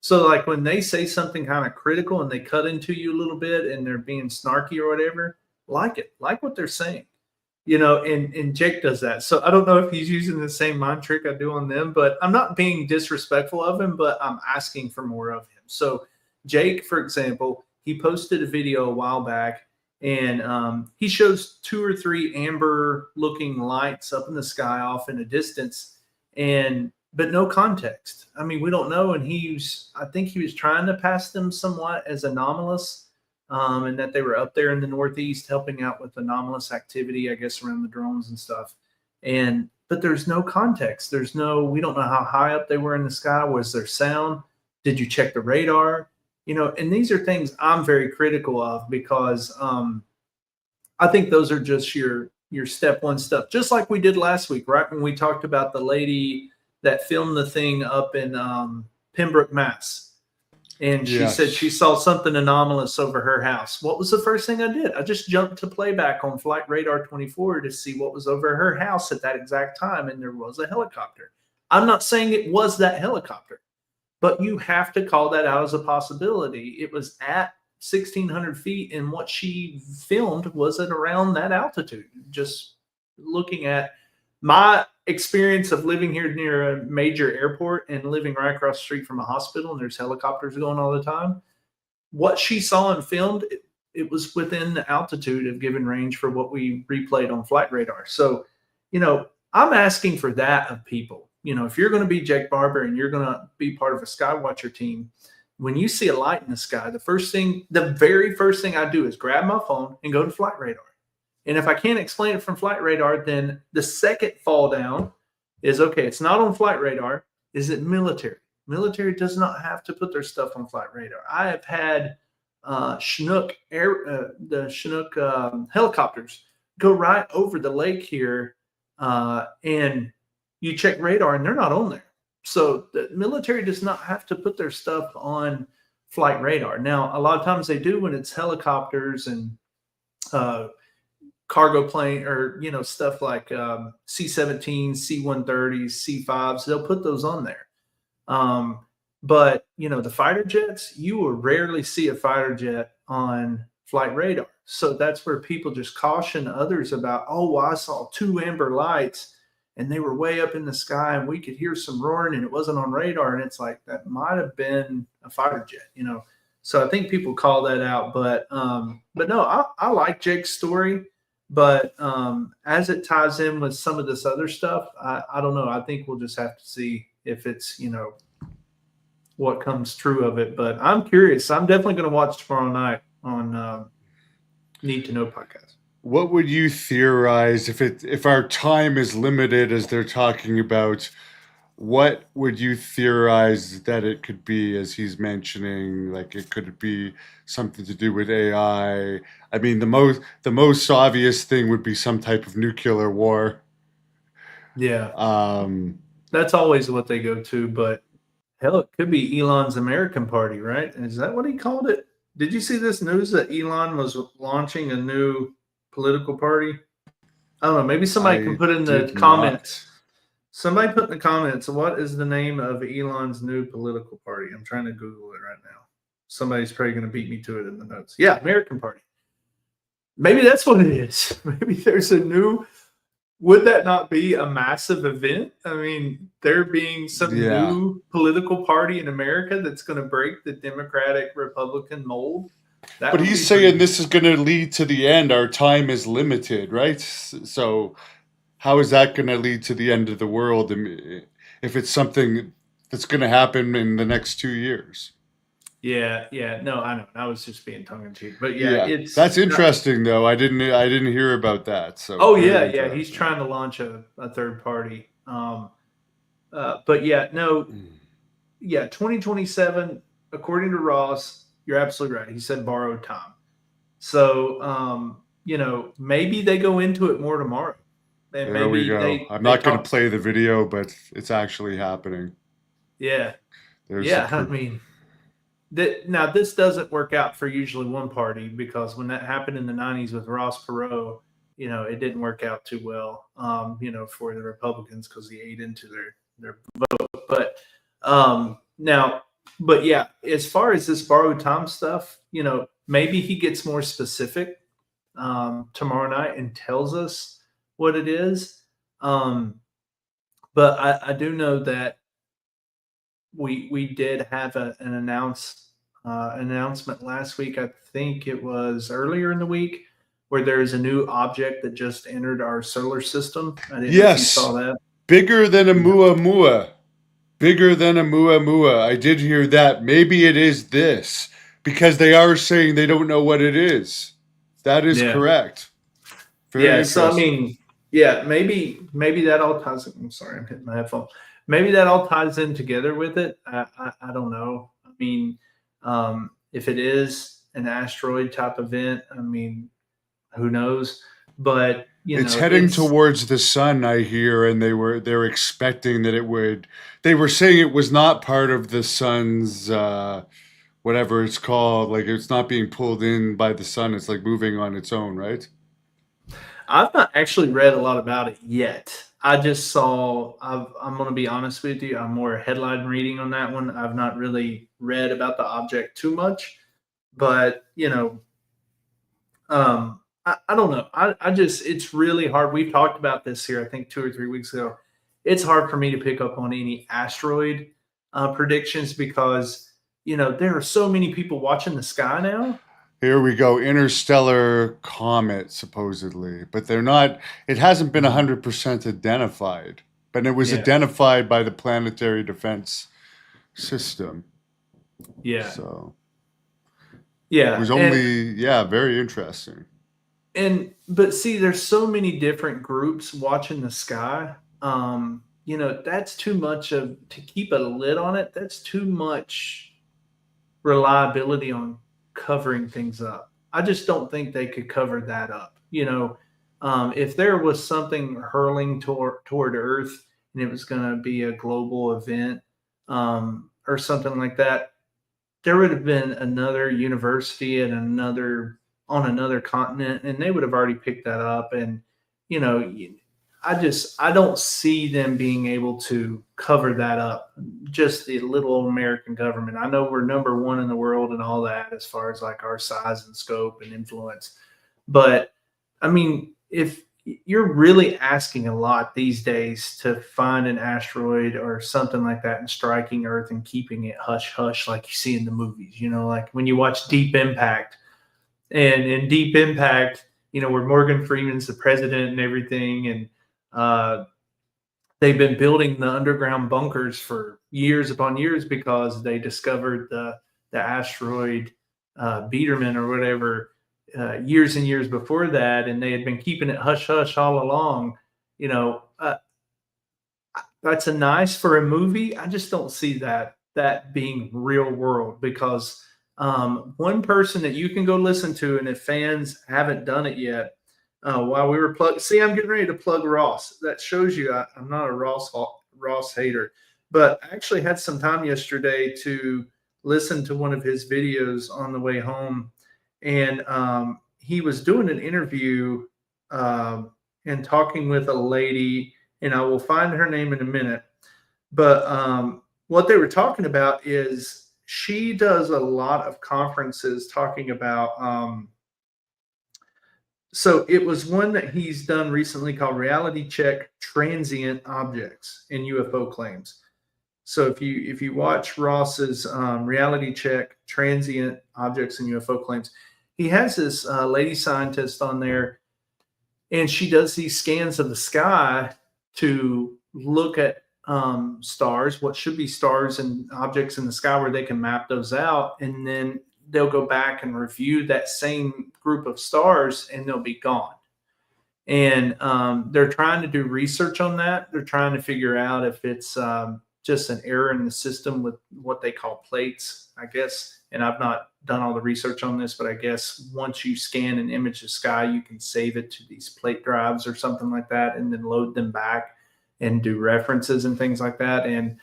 So like when they say something kind of critical and they cut into you a little bit and they're being snarky or whatever, like it, like what they're saying, and Jake does that. So I don't know if he's using the same mind trick I do on them, but I'm not being disrespectful of him, but I'm asking for more of him. So Jake, for example, he posted a video a while back and he shows 2 or 3 amber looking lights up in the sky off in a distance but no context. I mean, we don't know. And I think he was trying to pass them somewhat as anomalous, and that they were up there in the Northeast helping out with anomalous activity, I guess, around the drones and stuff. But there's no context. We don't know how high up they were in the sky. Was there sound? Did you check the radar? And these are things I'm very critical of because I think those are just your step one stuff, just like we did last week, right? When we talked about the lady that filmed the thing up in Pembroke, Mass. And she said she saw something anomalous over her house. What was the first thing I did? I just jumped to playback on Flight Radar 24 to see what was over her house at that exact time. And there was a helicopter. I'm not saying it was that helicopter, but you have to call that out as a possibility. It was at 1,600 feet, and what she filmed was at around that altitude. Just looking at my experience of living here near a major airport and living right across the street from a hospital, and there's helicopters going all the time. What she saw and filmed, it was within the altitude of given range for what we replayed on Flight Radar. So, I'm asking for that of people. If you're going to be Jake Barber and you're going to be part of a Skywatcher team, when you see a light in the sky, the very first thing I do is grab my phone and go to Flight Radar. And if I can't explain it from Flight Radar, then the second fall down is, okay, it's not on Flight Radar. Is it military? Military does not have to put their stuff on Flight Radar. I have had Chinook helicopters go right over the lake here, and you check radar and they're not on there. So the military does not have to put their stuff on Flight Radar. Now, a lot of times they do when it's helicopters and cargo plane or, stuff like C-17s, C-130s, C-5s. They'll put those on there. But, the fighter jets, you will rarely see a fighter jet on Flight Radar. So that's where people just caution others about, I saw 2 amber lights and they were way up in the sky and we could hear some roaring and it wasn't on radar. And it's like, that might have been a fighter jet, So I think people call that out. But no, I like Jake's story. But as it ties in with some of this other stuff, I don't know. I think we'll just have to see if it's, what comes true of it. But I'm curious. I'm definitely going to watch tomorrow night on Need to Know podcast. What would you theorize if our time is limited, as they're talking about? What would you theorize that it could be, as he's mentioning? Like, it could be something to do with AI. I mean, the most obvious thing would be some type of nuclear war. Yeah. That's always what they go to, but hell, it could be Elon's American Party, right? Is that what he called it? Did you see this news that Elon was launching a new political party? I don't know. Maybe somebody can put in the comments. Somebody put in the comments, what is the name of Elon's new political party? I'm trying to Google it right now. Somebody's probably going to beat me to it in the notes. Yeah, American Party. Maybe that's what it is. Maybe there's a new. Would that not be a massive event? I mean, there being some new political party in America that's going to break the Democratic Republican mold. But he's saying this is going to lead to the end. Our time is limited, right? So how is that going to lead to the end of the world if it's something that's going to happen in the next 2 years? Yeah. No, I know. I was just being tongue in cheek, but that's interesting though. I didn't hear about that. So he's trying to launch a third party. But yeah, no, 2027, according to Ross, you're absolutely right. He said borrowed time. So maybe they go into it more tomorrow. And there we go. I'm not going to play the video, but it's actually happening. Yeah. I mean, now this doesn't work out for usually one party, because when that happened in the 90s with Ross Perot, it didn't work out too well, for the Republicans, because he ate into their vote. But now, but yeah, as far as this borrowed time stuff, maybe he gets more specific tomorrow night and tells us what it is. But I do know that we did have an announcement last week. I think it was earlier in the week, where there's a new object that just entered our solar system. I didn't know if you saw that. Bigger than a Muamua. Bigger than a Muamua. I did hear that. Maybe it is this, because they are saying they don't know what it is. That is correct. Very so I mean, maybe that all ties in. I'm sorry, I'm hitting my headphone. Maybe that all ties in together with it. I don't know. I mean, if it is an asteroid type event, I mean, who knows? But it's heading towards the sun, I hear, and they're expecting that it would. They were saying it was not part of the sun's whatever it's called. Like, it's not being pulled in by the sun. It's like moving on its own, right? I've not actually read a lot about it yet. I just saw. I'm going to be honest with you. I'm more headline reading on that one. I've not really read about the object too much, but I don't know. I just, it's really hard. We've talked about this here, I think 2 or 3 weeks ago. It's hard for me to pick up on any asteroid predictions, because, there are so many people watching the sky now. Here we go. Interstellar comet, supposedly. But they're not, it hasn't been 100% identified. But it was identified by the Planetary Defense System. Yeah. So. Yeah. It was only, very interesting. But see, there's so many different groups watching the sky. That's too much to keep a lid on it. That's too much reliability on covering things up. I just don't think they could cover that up. If there was something hurling toward Earth, and it was going to be a global event, or something like that, there would have been another university and on another continent, and they would have already picked that up. And, I don't see them being able to cover that up. Just the little American government. I know we're number one in the world and all that, as far as like our size and scope and influence. But I mean, if you're really asking a lot these days to find an asteroid or something like that and striking Earth and keeping it hush hush, like you see in the movies, like when you watch Deep Impact. And in Deep Impact, where Morgan Freeman's the president and everything, and they've been building the underground bunkers for years upon years, because they discovered the asteroid Biedermann or whatever years and years before that, and they had been keeping it hush hush all along. That's a nice for a movie. I just don't see that being real world, because one person that you can go listen to, and if fans haven't done it yet, while we were I'm getting ready to plug Ross. That shows you I'm not a Ross hater, but I actually had some time yesterday to listen to one of his videos on the way home, and he was doing an interview and talking with a lady, and I will find her name in a minute. But what they were talking about is, she does a lot of conferences talking about, so it was one that he's done recently called Reality Check Transient Objects and UFO Claims. So if you watch Ross's Reality Check Transient Objects and UFO Claims, he has this lady scientist on there, and she does these scans of the sky to look at stars, what should be stars and objects in the sky, where they can map those out, and then they'll go back and review that same group of stars, and they'll be gone. And they're trying to do research on that. They're trying to figure out if it's just an error in the system with what they call plates, I guess. And I've not done all the research on this, but I guess once you scan an image of sky, you can save it to these plate drives or something like that, and then load them back and do references and things like that. And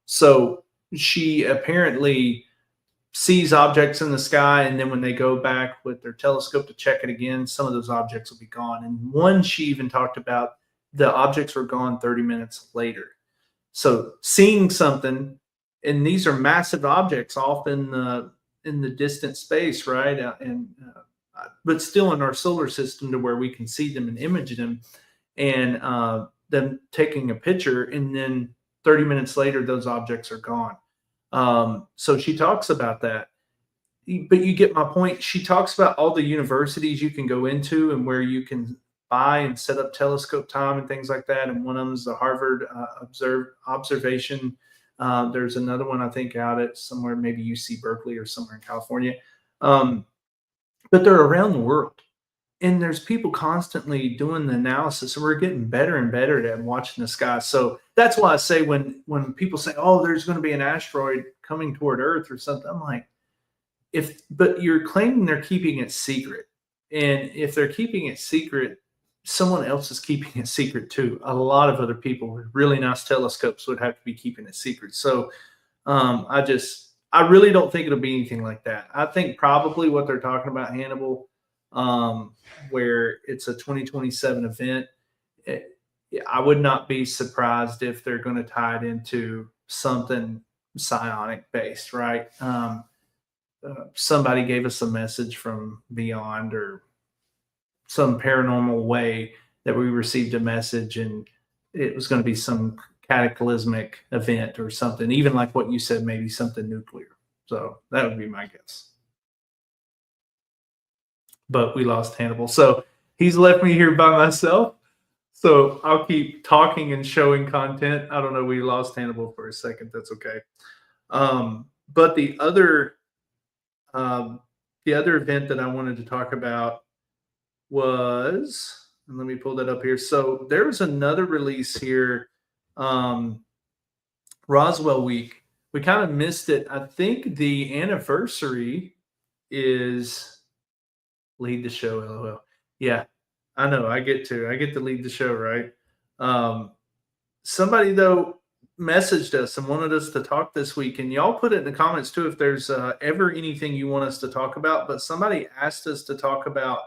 so she apparently sees objects in the sky, and then when they go back with their telescope to check it again, some of those objects will be gone. And one, she even talked about the objects were gone 30 minutes later. So seeing something, and these are massive objects off in the distant space, right? But still in our solar system to where we can see them and image them, and them taking a picture, and then 30 minutes later, those objects are gone. So she talks about that. But you get my point. She talks about all the universities you can go into and where you can buy and set up telescope time and things like that. And one of them is the Harvard observation. There's another one, I think, out at somewhere, maybe UC Berkeley or somewhere in California. But they're around the world. And there's people constantly doing the analysis, and we're getting better and better at watching the sky. So that's why I say when people say, "Oh, there's going to be an asteroid coming toward Earth or something," I'm like, but you're claiming they're keeping it secret, and if they're keeping it secret, someone else is keeping it secret too. A lot of other people with really nice telescopes would have to be keeping it secret. So I really don't think it'll be anything like that. I think probably what they're talking about, Hannibal, where it's a 2027 event, I would not be surprised if they're going to tie it into something psionic based, right? Somebody gave us a message from beyond, or some paranormal way that we received a message, and it was going to be some cataclysmic event or something, even like what you said, maybe something nuclear. So that would be my guess. But we lost Hannibal. So he's left me here by myself. So I'll keep talking and showing content. I don't know. We lost Hannibal for a second. That's okay. But the other event that I wanted to talk about was, and let me pull that up here. So there was another release here, Roswell week. We kind of missed it. I think the anniversary is lead the show. LOL. Yeah, I know. I get to lead the show, right? Somebody though messaged us and wanted us to talk this week, and y'all put it in the comments too if there's ever anything you want us to talk about. But somebody asked us to talk about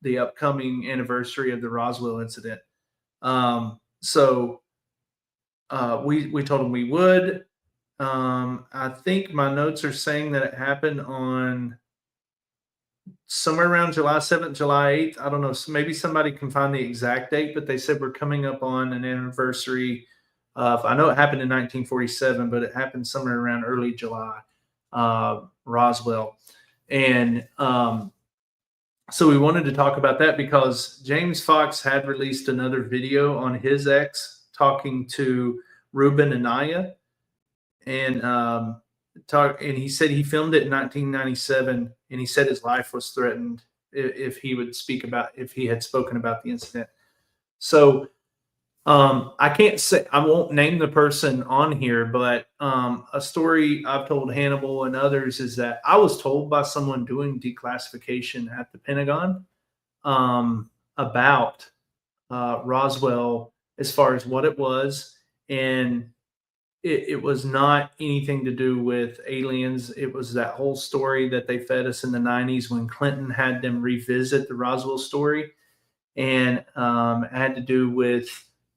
the upcoming anniversary of the Roswell incident. So we told them we would. I think my notes are saying that it happened on somewhere around July 7th, July 8th. I don't know. So maybe somebody can find the exact date, but they said we're coming up on an anniversary of, I know it happened in 1947, but it happened somewhere around early July, Roswell. And so we wanted to talk about that because James Fox had released another video on his X talking to Ruben Anaya, and he said he filmed it in 1997, and he said his life was threatened if he had spoken about the incident. So I can't say, I won't name the person on here, but a story I've told Hannibal and others is that I was told by someone doing declassification at the Pentagon about Roswell as far as what it was, and it was not anything to do with aliens. It was that whole story that they fed us in the 90s when Clinton had them revisit the Roswell story, and it had to do with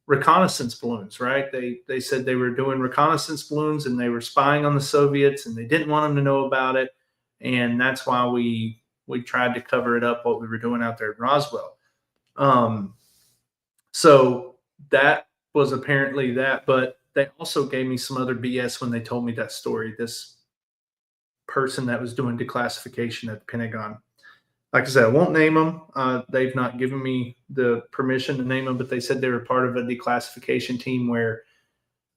reconnaissance balloons, right? They said they were doing reconnaissance balloons and they were spying on the Soviets, and they didn't want them to know about it. And that's why we tried to cover it up, what we were doing out there at Roswell. So that was apparently that, but they also gave me some other BS when they told me that story. This person that was doing declassification at the Pentagon. Like I said, I won't name them. They've not given me the permission to name them, but they said they were part of a declassification team where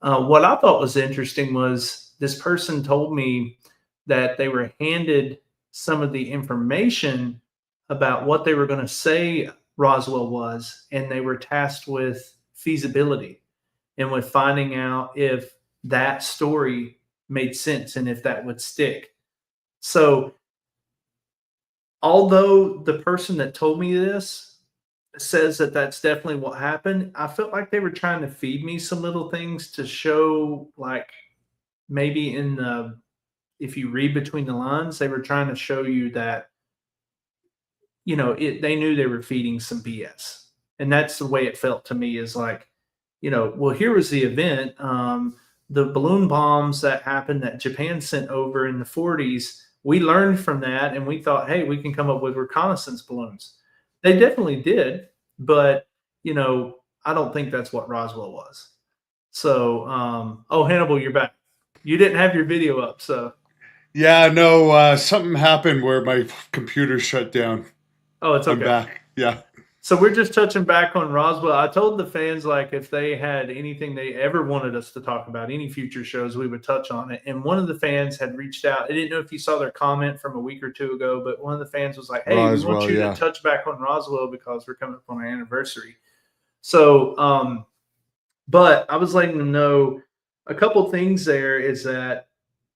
what I thought was interesting was this person told me that they were handed some of the information about what they were going to say Roswell was, and they were tasked with feasibility and with finding out if that story made sense and if that would stick. So although the person that told me this says that that's definitely what happened, I felt like they were trying to feed me some little things to show, like maybe in if you read between the lines, they were trying to show you that, they knew they were feeding some BS. And that's the way it felt to me, is like, well, here was the event. The balloon bombs that happened that Japan sent over in the 40s, we learned from that and we thought, hey, we can come up with reconnaissance balloons. They definitely did, but, I don't think that's what Roswell was. So, Hannibal, you're back. You didn't have your video up, so. Yeah, no, something happened where my computer shut down. Oh, it's okay. I'm back. Yeah. So we're just touching back on Roswell. I told the fans, like, if they had anything they ever wanted us to talk about, any future shows, we would touch on it. And one of the fans had reached out. I didn't know if you saw their comment from a week or two ago, but one of the fans was like, hey, we want you to touch back on Roswell because we're coming up on our anniversary. So, but I was letting them know a couple things there is that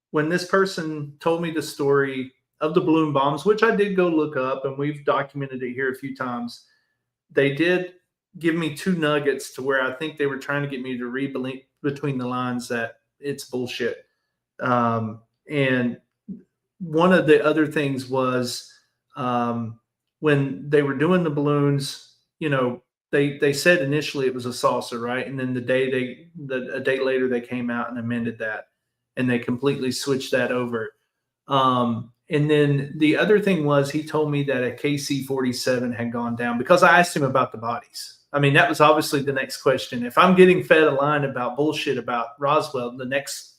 when this person told me the story of the balloon bombs, which I did go look up and we've documented it here a few times, they did give me 2 nuggets to where I think they were trying to get me to read between the lines that it's bullshit. And one of the other things was when they were doing the balloons, they said initially it was a saucer, right? And then a day later, they came out and amended that, and they completely switched that over. And then the other thing was he told me that a KC-47 had gone down because I asked him about the bodies. I mean, that was obviously the next question. If I'm getting fed a line about bullshit about Roswell, the next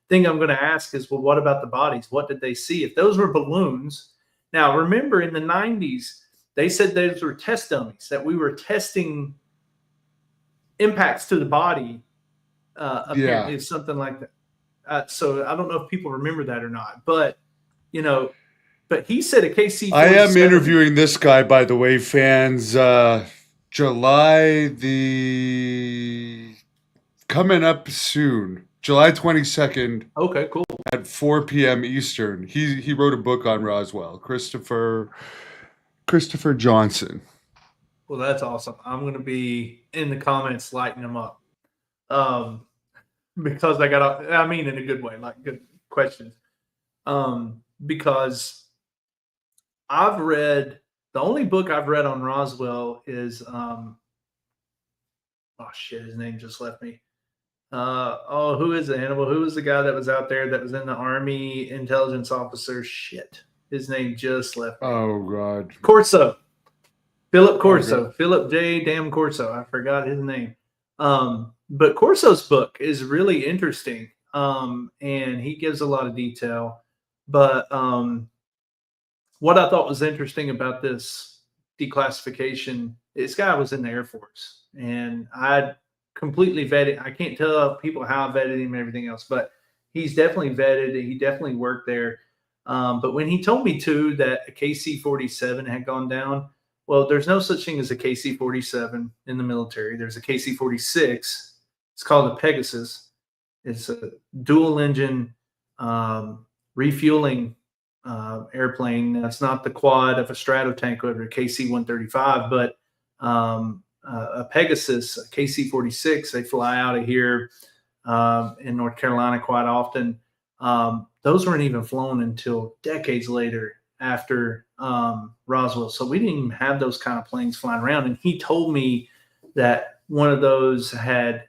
thing I'm going to ask is, well, what about the bodies? What did they see? If those were balloons. Now, remember in the 90s, they said those were test dummies, that we were testing impacts to the body, apparently, something like that. So I don't know if people remember that or not, but but he said a KC-47. I am interviewing this guy, by the way, fans. Coming up soon, July 22nd. Okay, cool. At 4 p.m. Eastern. He wrote a book on Roswell. Christopher Johnson. Well, that's awesome. I'm going to be in the comments lighting them up, because in a good way, like good questions. Because the only book I've read on Roswell is his name just left me. Who is it, Hannibal? Who was the guy that was out there that was in the Army intelligence officer? Shit. His name just left me. Oh, God. Corso. Philip Corso. Okay. Philip J. Damn Corso. I forgot his name. But Corso's book is really interesting. And he gives a lot of detail. But what I thought was interesting about this declassification, this guy was in the Air Force. And I completely vetted. I can't tell people how I vetted him and everything else, but he's definitely vetted. He definitely worked there. But when he told me too that a KC-47 had gone down, well, there's no such thing as a KC-47 in the military. There's a KC-46. It's called a Pegasus. It's a dual engine refueling airplane. That's not the quad of a Stratotank or a KC-135, but a Pegasus, a KC-46, they fly out of here in North Carolina quite often. Those weren't even flown until decades later after Roswell. So we didn't even have those kind of planes flying around. And he told me that one of those had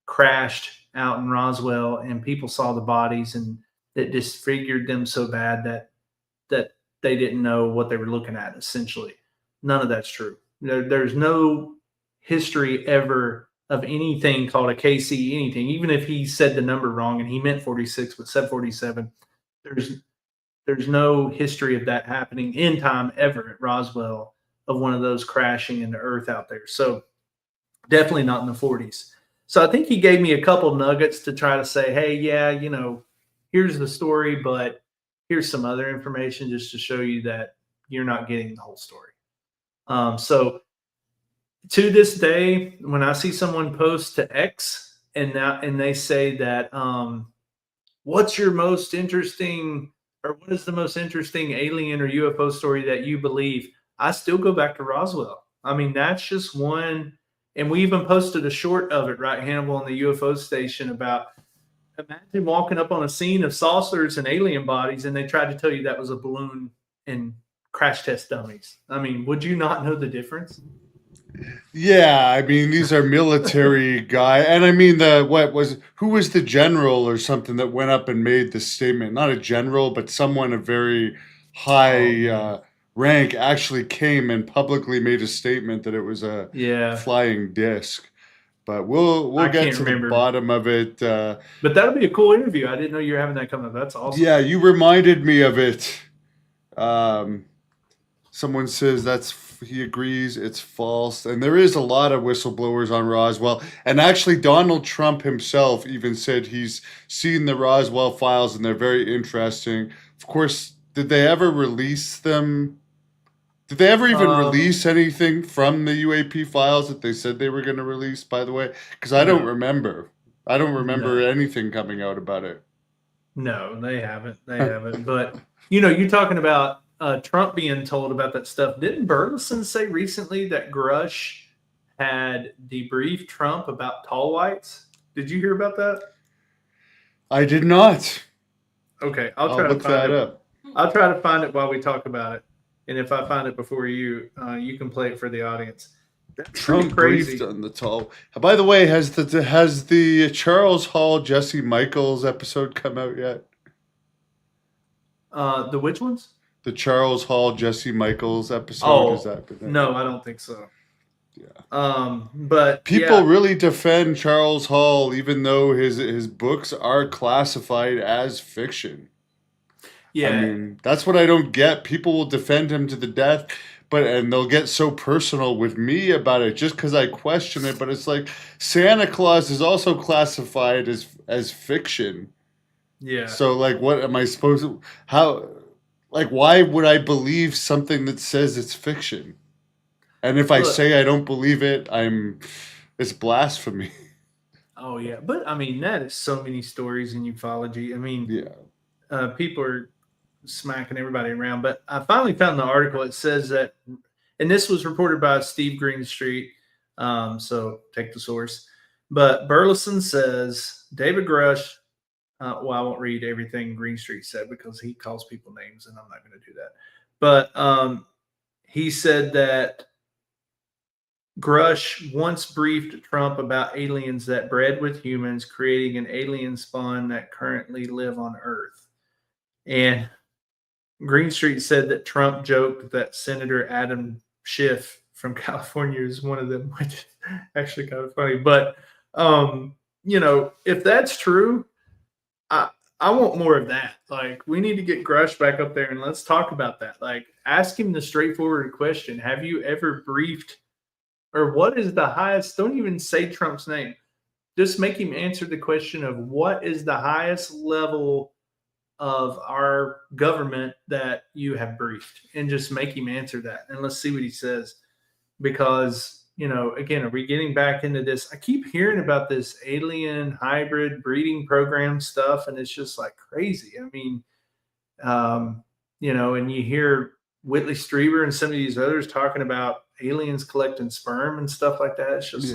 crashed out in Roswell and people saw the bodies and it disfigured them so bad that they didn't know what they were looking at, essentially. None of that's true. There's no history ever of anything called a KC anything. Even if he said the number wrong and he meant 46 but said 47, there's no history of that happening in time ever at Roswell, of one of those crashing into Earth out there. So definitely not in the 40s. So I think he gave me a couple nuggets to try to say, hey, yeah, here's the story, but here's some other information just to show you that you're not getting the whole story. So to this day, when I see someone post to X and they say that, what's your most interesting, or what is the most interesting alien or UFO story that you believe? I still go back to Roswell. I mean, that's just one. And we even posted a short of it, right, Hannibal, on the UFO station about imagine walking up on a scene of saucers and alien bodies, and they tried to tell you that was a balloon and crash test dummies. I mean, would you not know the difference? Yeah, I mean these are military guy, and I mean who was the general or something that went up and made the statement? Not a general, but someone of very high rank actually came and publicly made a statement that it was a flying disc. But we'll I get can't to remember. the bottom of it. But that'll be a cool interview. I didn't know you were having that coming up. That's awesome. Yeah, you reminded me of it. Someone says he agrees it's false, and there is a lot of whistleblowers on Roswell. And actually, Donald Trump himself even said he's seen the Roswell files, and they're very interesting. Of course, did they ever release them? Did they ever even release anything from the UAP files that they said they were going to release? By the way, because I don't remember. I don't remember anything coming out about it. No, they haven't. They haven't. But you're talking about Trump being told about that stuff. Didn't Burleson say recently that Grush had debriefed Trump about tall whites? Did you hear about that? I did not. Okay, I'll look that up. I'll try to find it while we talk about it, and if I find it before you, you can play it for the audience. That's Trump briefed on the tall. By the way, has the Charles Hall Jesse Michaels episode come out yet? The which ones? The Charles Hall Jesse Michaels episode. Has that been no, I don't think so. Yeah. But people really defend Charles Hall, even though his books are classified as fiction. Yeah, I mean, that's what I don't get. People will defend him to the death, and they'll get so personal with me about it just because I question it. But it's like Santa Claus is also classified as fiction. Yeah. So like, what am I supposed to? How? Like, why would I believe something that says it's fiction? And if I say I don't believe it, it's blasphemy. Oh yeah, but I mean that is so many stories in ufology. I mean, people are smacking everybody around. But I finally found the article. It says that, and this was reported by Steve Greenstreet. So take the source. But Burleson says David Grush. Well, I won't read everything Greenstreet said because he calls people names, and I'm not going to do that. But he said that Grush once briefed Trump about aliens that bred with humans, creating an alien spawn that currently live on Earth. And Greenstreet said that Trump joked that Senator Adam Schiff from California is one of them, which is actually kind of funny. But, if that's true, I want more of that. Like, we need to get Grush back up there and let's talk about that. Like, ask him the straightforward question. Have you ever briefed, or what is the highest? Don't even say Trump's name. Just make him answer the question of what is the highest level of our government that you have briefed, and just make him answer that. And let's see what he says. Because, again, are we getting back into this? I keep hearing about this alien hybrid breeding program stuff, and it's just like crazy. I mean, and you hear Whitley Strieber and some of these others talking about aliens collecting sperm and stuff like that. It's just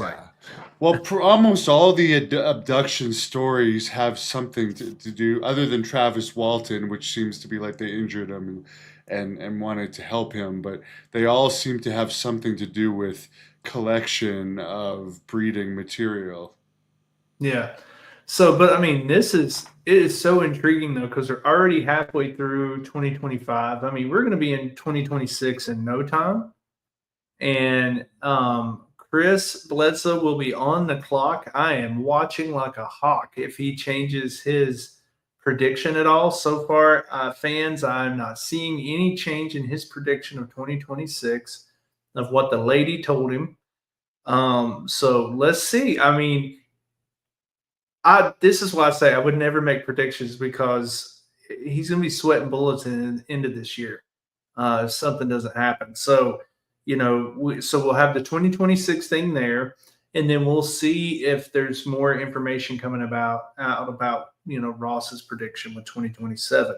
almost all the abduction stories have something to do, other than Travis Walton, which seems to be like they injured him and wanted to help him, but they all seem to have something to do with collection of breeding material. Yeah. So, but I mean, it is so intriguing though, because we're already halfway through 2025. I mean, we're going to be in 2026 in no time. And Chris Bledsoe will be on the clock. I am watching like a hawk if he changes his prediction at all. So far, fans, I'm not seeing any change in his prediction of 2026 of what the lady told him. So let's see. I mean, this is why I say I would never make predictions, because he's going to be sweating bullets into this year if something doesn't happen. So, we'll have the 2026 thing there, and then we'll see if there's more information coming out about Ross's prediction with 2027.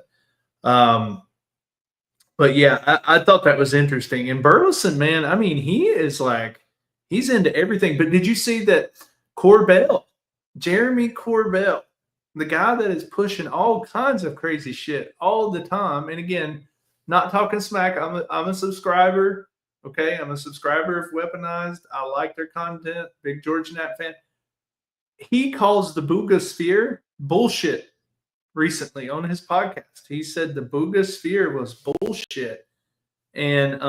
But yeah, I thought that was interesting. And Burleson, man, I mean, he's into everything. But did you see that Jeremy Corbell the guy that is pushing all kinds of crazy shit all the time. And again, not talking smack. I'm a subscriber. Okay, I'm a subscriber of Weaponized. I like their content. Big George Knapp fan. He calls the Booga Sphere bullshit recently on his podcast. He said the Booga Sphere was bullshit. And,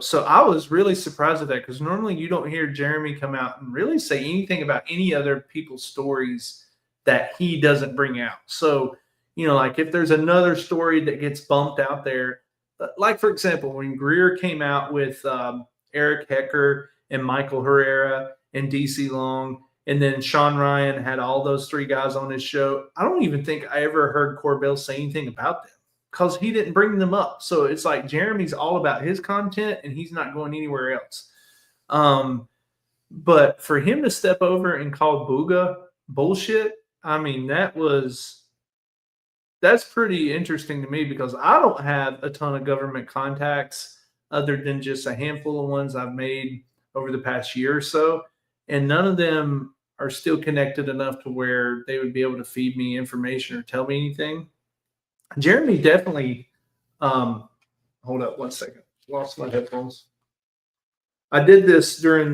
so I was really surprised at that because normally you don't hear Jeremy come out and really say anything about any other people's stories that he doesn't bring out. So, like if there's another story that gets bumped out there, like for example, when Greer came out with Eric Hecker and Michael Herrera and DC Long, and then Sean Ryan had all those three guys on his show, I don't even think I ever heard Corbell say anything about them because he didn't bring them up. So it's like Jeremy's all about his content and he's not going anywhere else. But for him to step over and call Booga bullshit, I mean, that's pretty interesting to me because I don't have a ton of government contacts other than just a handful of ones I've made over the past year or so. And none of them are still connected enough to where they would be able to feed me information or tell me anything. Jeremy definitely, hold up 1 second. Lost my headphones. I did this during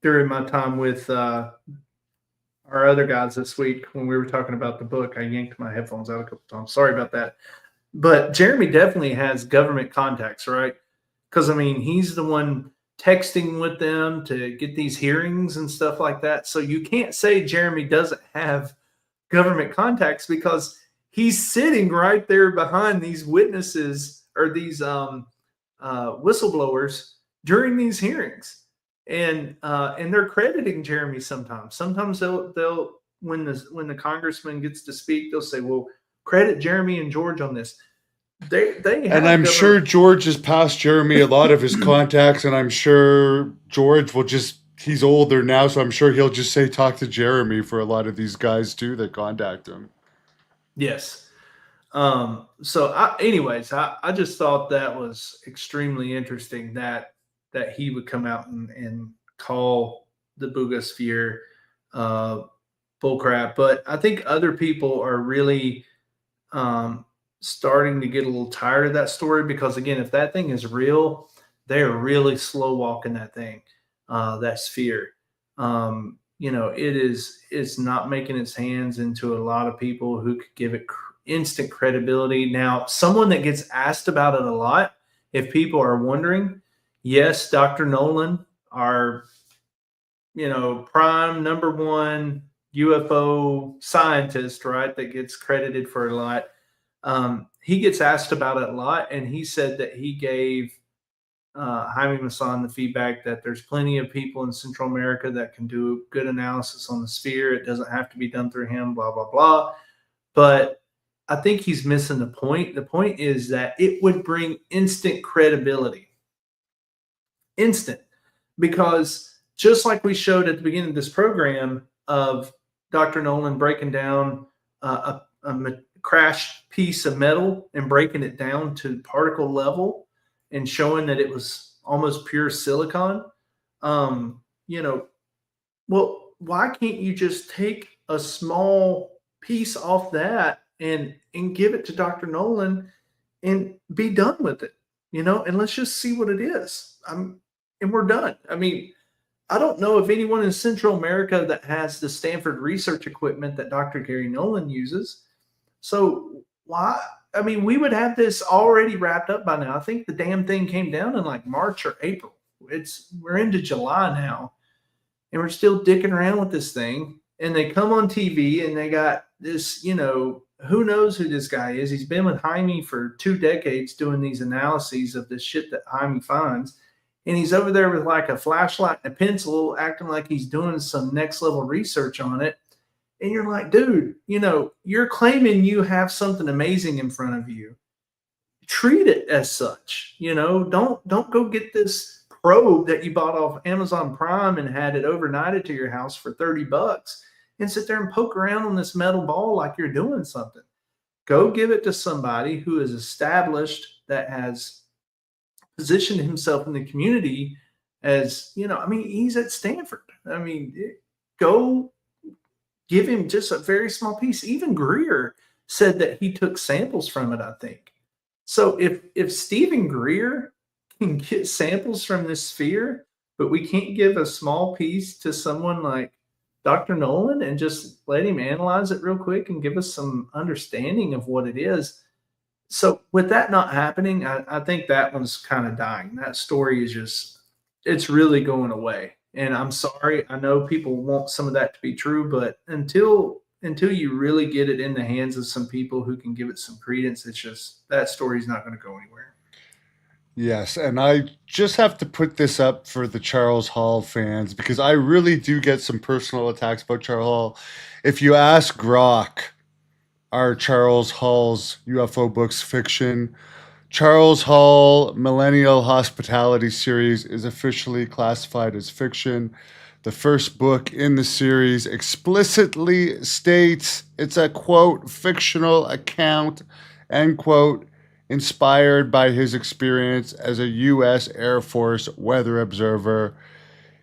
my time with our other guys this week when we were talking about the book. I yanked my headphones out a couple times. Sorry about that. But Jeremy definitely has government contacts, right? Because, I mean, he's the one texting with them to get these hearings and stuff like that. So you can't say Jeremy doesn't have government contacts because he's sitting right there behind these witnesses or these whistleblowers during these hearings. And they're crediting Jeremy sometimes. Sometimes they'll when the congressman gets to speak, they'll say, "Well, credit Jeremy and George on this." They and I'm sure George has passed Jeremy a lot of his contacts, and I'm sure George will he's older now, so I'm sure he'll just say talk to Jeremy for a lot of these guys too that contact him. Yes. So I just thought that was extremely interesting that he would come out and call the Booga Sphere bullcrap. But I think other people are really starting to get a little tired of that story because, again, if that thing is real, they're really slow walking that thing, that sphere. It's not making its hands into a lot of people who could give it instant credibility. Now, someone that gets asked about it a lot, if people are wondering, yes, Dr. Nolan, our, prime number one UFO scientist, right, that gets credited for a lot. He gets asked about it a lot, and he said that he gave Jaime Maussan the feedback that there's plenty of people in Central America that can do good analysis on the sphere. It doesn't have to be done through him, blah, blah, blah. But I think he's missing the point. The point is that it would bring instant credibility. Instant. Because just like we showed at the beginning of this program of Dr. Nolan breaking down a crashed piece of metal and breaking it down to particle level and showing that it was almost pure silicon, well, why can't you just take a small piece off that and give it to Dr. Nolan and be done with it, and let's just see what it is. And we're done. I mean, I don't know if anyone in Central America that has the Stanford research equipment that Dr. Gary Nolan uses. So why? I mean, we would have this already wrapped up by now. I think the damn thing came down in like March or April. We're into July now, and we're still dicking around with this thing. And they come on TV and they got this, who knows who this guy is. He's been with Jaime for 2 decades doing these analyses of this shit that Jaime finds. And he's over there with like a flashlight and a pencil acting like he's doing some next level research on it. And you're like, dude, you're claiming you have something amazing in front of you. Treat it as such. Don't go get this probe that you bought off Amazon Prime and had it overnighted to your house for $30 and sit there and poke around on this metal ball like you're doing something. Go give it to somebody who is established, that has positioned himself in the community as, he's at Stanford. Go give him just a very small piece. Even Greer said that he took samples from it, I think. So if Stephen Greer can get samples from this sphere, but we can't give a small piece to someone like Dr. Nolan and just let him analyze it real quick and give us some understanding of what it is. So with that not happening, I think that one's kind of dying. That story is just, it's really going away. And I'm sorry, I know people want some of that to be true, but until you really get it in the hands of some people who can give it some credence, it's just, that story's not going to go anywhere. Yes, and I just have to put this up for the Charles Hall fans because I really do get some personal attacks about Charles Hall. If you ask Grok, are Charles Hall's UFO books fiction? Charles Hall Millennial Hospitality series is officially classified as fiction. The first book in the series explicitly states it's a, quote, fictional account, end quote, inspired by his experience as a U.S. Air Force weather observer.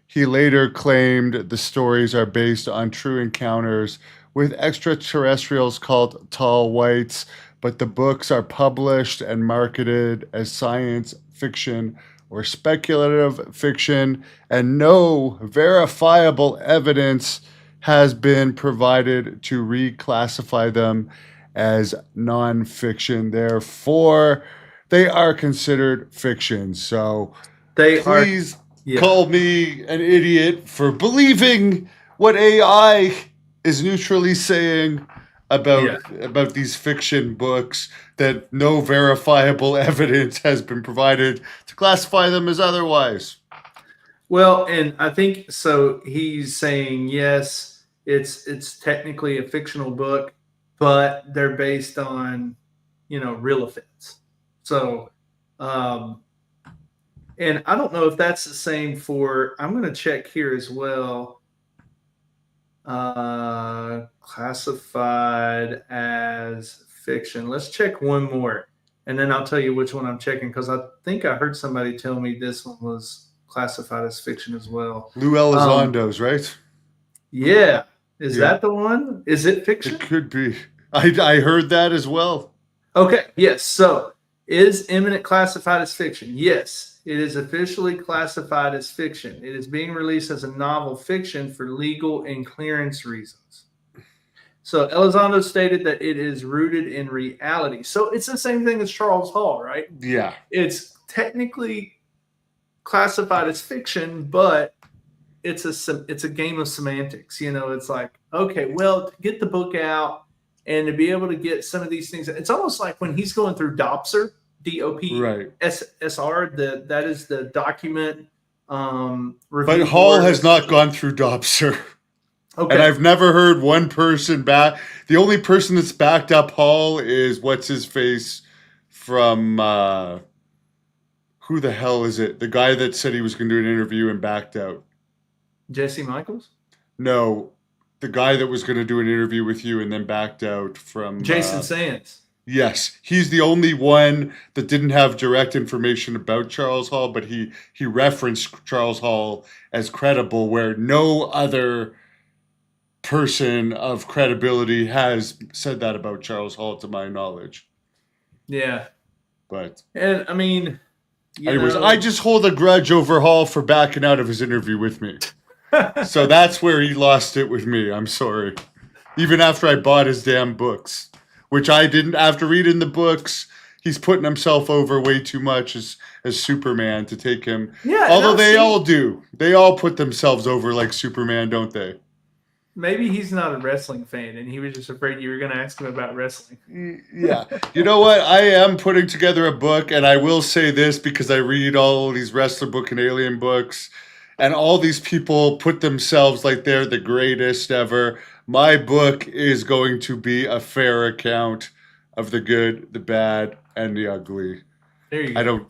He later claimed the stories are based on true encounters with extraterrestrials called tall whites, but the books are published and marketed as science fiction or speculative fiction, and no verifiable evidence has been provided to reclassify them as nonfiction. Therefore, they are considered fiction. So please call me an idiot for believing what AI is neutrally saying about these fiction books, that no verifiable evidence has been provided to classify them as otherwise. Well, and I think so he's saying, yes, it's technically a fictional book, but they're based on, real events. So, and I don't know if that's the same for, I'm going to check here as well. Classified as fiction. Let's check one more, and then I'll tell you which one I'm checking, because I think I heard somebody tell me this one was classified as fiction as well. Lou Elizondo's, right? Yeah. Is that the one? Is it fiction? It could be. I heard that as well. Okay. Yes. So is Imminent classified as fiction? Yes. It is officially classified as fiction. It is being released as a novel fiction for legal and clearance reasons. So Elizondo stated that it is rooted in reality. So it's the same thing as Charles Hall, right? Yeah. It's technically classified as fiction, but it's a game of semantics. It's like, okay, well, to get the book out and to be able to get some of these things, it's almost like when he's going through DOPSR, DOPSR, that is the document review. But Hall has not gone through DOPSR. Okay. And I've never heard one person back. The only person that's backed up Hall is what's his face from who the hell is it? The guy that said he was going to do an interview and backed out. Jesse Michaels? No, the guy that was going to do an interview with you and then backed out from Jason Sands. Yes, he's the only one that didn't have direct information about Charles Hall, but he referenced Charles Hall as credible, where no other person of credibility has said that about Charles Hall, to my knowledge. Yeah. But and I mean, anyways, I just hold a grudge over Hall for backing out of his interview with me. So that's where he lost it with me. I'm sorry. Even after I bought his damn books. Which I didn't. After reading the books, he's putting himself over way too much as Superman to take him. Yeah. Although they all do. They all put themselves over like Superman, don't they? Maybe he's not a wrestling fan and he was just afraid you were going to ask him about wrestling. Yeah. You know what? I am putting together a book, and I will say this because I read all these wrestler book and alien books, and all these people put themselves like they're the greatest ever. My book is going to be a fair account of the good, the bad, and the ugly. There you go. I don't,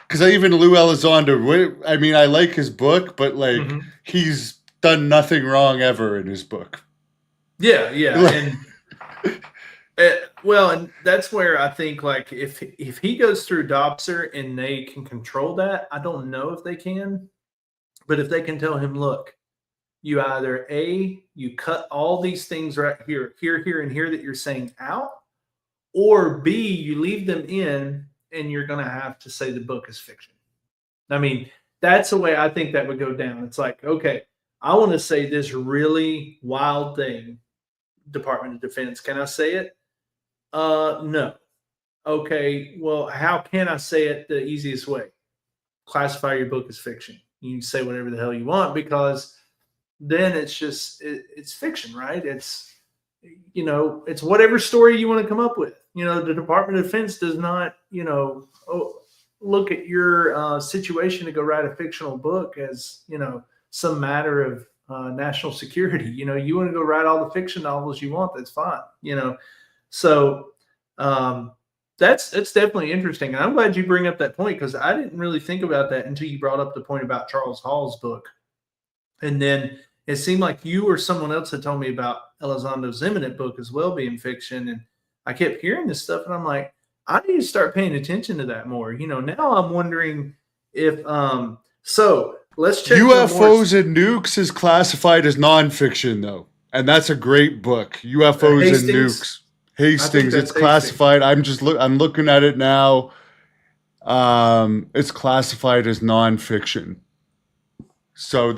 because even Lou Elizondo, I mean, I like his book, but he's done nothing wrong ever in his book. Yeah, yeah. And that's where I think, like, if he goes through DOPSR and they can control that, I don't know if they can, but if they can tell him, look, you either you cut all these things right here, here, and here that you're saying out, or B, you leave them in and you're going to have to say the book is fiction. I mean, that's the way I think that would go down. It's like, okay, I want to say this really wild thing, Department of Defense. Can I say it? No. Okay, well, how can I say it the easiest way? Classify your book as fiction. You can say whatever the hell you want, because then it's just, it's fiction, right? It's, it's whatever story you want to come up with. The Department of Defense does not, look at your situation to go write a fictional book as, some matter of national security. You want to go write all the fiction novels you want, that's fine. So that's definitely interesting. And I'm glad you bring up that point, because I didn't really think about that until you brought up the point about Charles Hall's book. And then it seemed like you or someone else had told me about Elizondo's imminent book as well being fiction. And I kept hearing this stuff, and I'm like, I need to start paying attention to that more. Now I'm wondering if so let's check UFOs and Nukes is classified as nonfiction, though, and that's a great book. UFOs and Nukes, Hastings. It's classified. I'm looking at it now. It's classified as nonfiction. So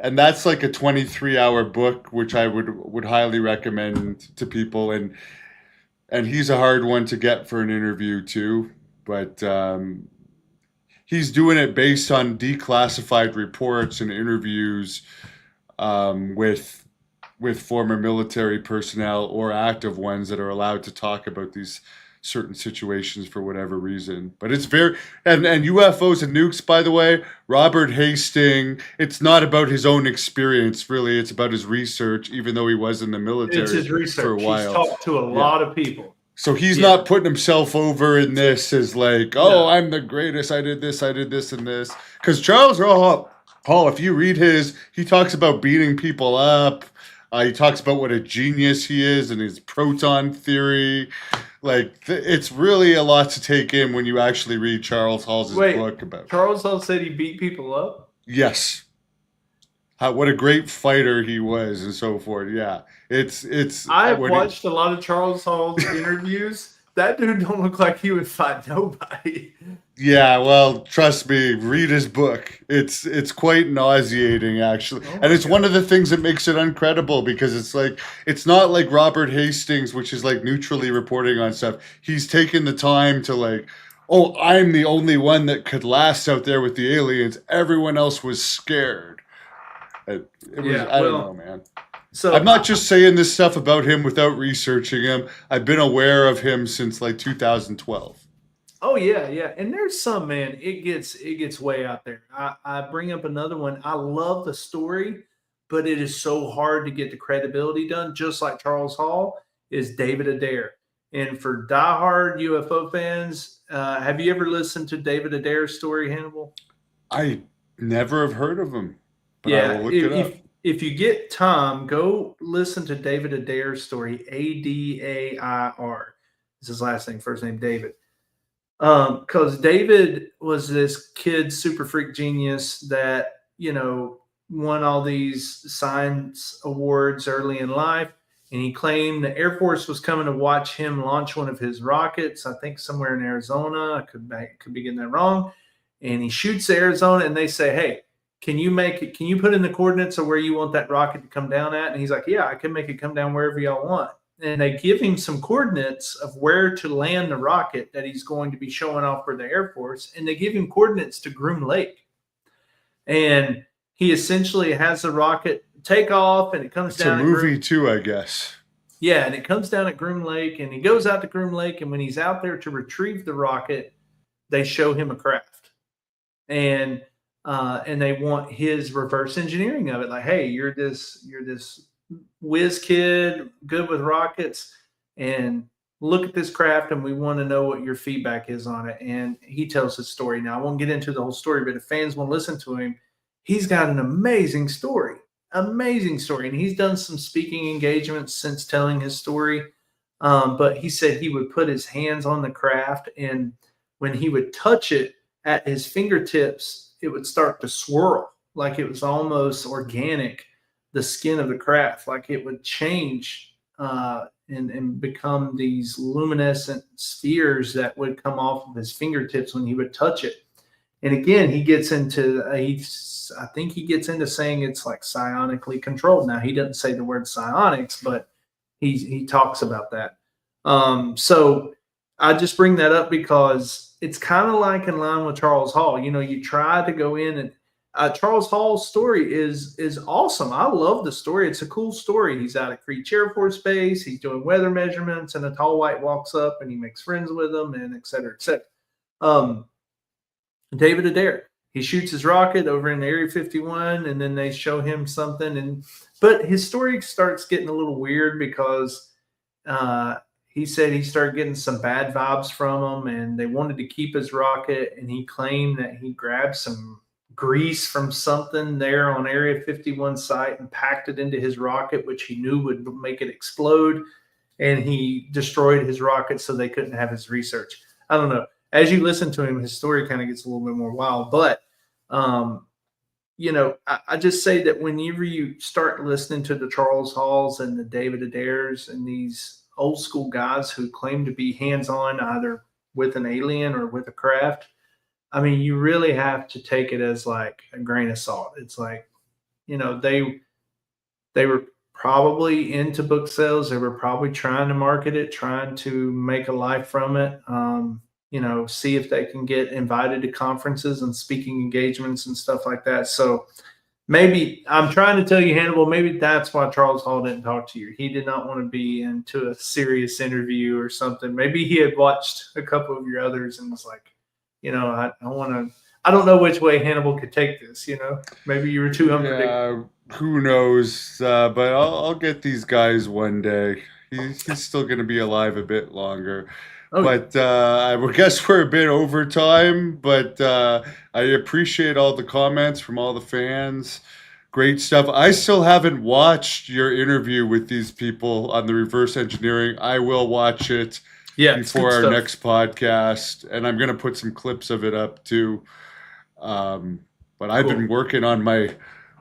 and that's like a 23-hour book, which I would highly recommend to people. And he's a hard one to get for an interview too, but he's doing it based on declassified reports and interviews with former military personnel or active ones that are allowed to talk about these certain situations for whatever reason. But it's and UFOs and Nukes, by the way, Robert Hastings, it's not about his own experience, really. It's about his research, even though he was in the military. It's his research. For a while. He's talked to a lot of people. So he's not putting himself over in this as like, I'm the greatest, I did this, and this. Because Charles Hall, if you read he talks about beating people up. He talks about what a genius he is and his proton theory. It's really a lot to take in when you actually read Charles Hall's book about. Charles Hall said he beat people up? Yes. What a great fighter he was, and so forth. Yeah, I've watched a lot of Charles Hall's interviews. That dude don't look like he would fight nobody. Yeah, well, trust me, read his book. It's quite nauseating, actually. And it's one of the things that makes it uncredible, because it's not like Robert Hastings, which is like neutrally reporting on stuff. He's taken the time to I'm the only one that could last out there with the aliens. Everyone else was scared. I don't know, man. So I'm not just saying this stuff about him without researching him. I've been aware of him since 2012. Oh yeah. And there's some, man, it gets way out there. I bring up another one. I love the story, but it is so hard to get the credibility done, just like Charles Hall, is David Adair. And for diehard UFO fans, have you ever listened to David Adair's story, Hannibal? I never have heard of him. But I will look it up. If you get time, go listen to David Adair's story, Adair. It's his last name, first name David. Because David was this kid, super freak genius that, won all these science awards early in life. And he claimed the Air Force was coming to watch him launch one of his rockets, I think somewhere in Arizona. I could be getting that wrong. And he shoots Arizona, and they say, hey, can you put in the coordinates of where you want that rocket to come down at? And he's like, yeah, I can make it come down wherever y'all want. And they give him some coordinates of where to land the rocket that he's going to be showing off for the Air Force. And they give him coordinates to Groom Lake. And he essentially has the rocket take off, and it comes down. It's a movie too, I guess. Yeah, and it comes down at Groom Lake, and he goes out to Groom Lake, and when he's out there to retrieve the rocket, they show him a craft. And they want his reverse engineering of it. Like, hey, you're this whiz kid, good with rockets, and look at this craft, and we want to know what your feedback is on it. And he tells his story. Now, I won't get into the whole story, but if fans want to listen to him, he's got an amazing story. And he's done some speaking engagements since telling his story. But he said he would put his hands on the craft, and when he would touch it at his fingertips, it would start to swirl like it was almost organic, the skin of the craft, like it would change and become these luminescent spheres that would come off of his fingertips when he would touch it. And again, he gets into I think he gets into saying it's like psionically controlled. Now he doesn't say the word psionics, but he talks about that. So I just bring that up because it's kind of like in line with Charles Hall. You know, you try to go in and Charles Hall's story is awesome. I love the story. It's a cool story. He's out at Creech Air Force Base. He's doing weather measurements, and a tall white walks up and he makes friends with him, and et cetera, et cetera. David Adair, he shoots his rocket over in Area 51, and then they show him something. But his story starts getting a little weird because he said he started getting some bad vibes from them, and they wanted to keep his rocket. And he claimed that he grabbed some grease from something there on Area 51 site and packed it into his rocket, which he knew would make it explode. And he destroyed his rocket so they couldn't have his research. I don't know. As you listen to him, his story kind of gets a little bit more wild. But, you know, I just say that whenever you start listening to the Charles Halls and the David Adairs and these old school guys who claim to be hands-on either with an alien or with a craft, I mean, you really have to take it as like a grain of salt. It's like, you know, they were probably into book sales. They were probably trying to market it, trying to make a life from it. You know, see if they can get invited to conferences and speaking engagements and stuff like that. So maybe I'm trying to tell you, Hannibal, maybe that's why Charles Hall didn't talk to you. He did not want to be into a serious interview or something. Maybe he had watched a couple of your others and was like, you know, I don't know which way Hannibal could take this, you know, maybe you were too unpredictable. Who knows? But I'll get these guys one day. He's still going to be alive a bit longer. Oh, But I would guess we're a bit over time, but I appreciate all the comments from all the fans. Great stuff. I still haven't watched your interview with these people on the reverse engineering. I will watch it before our next podcast, and I'm going to put some clips of it up too. But I've been working on my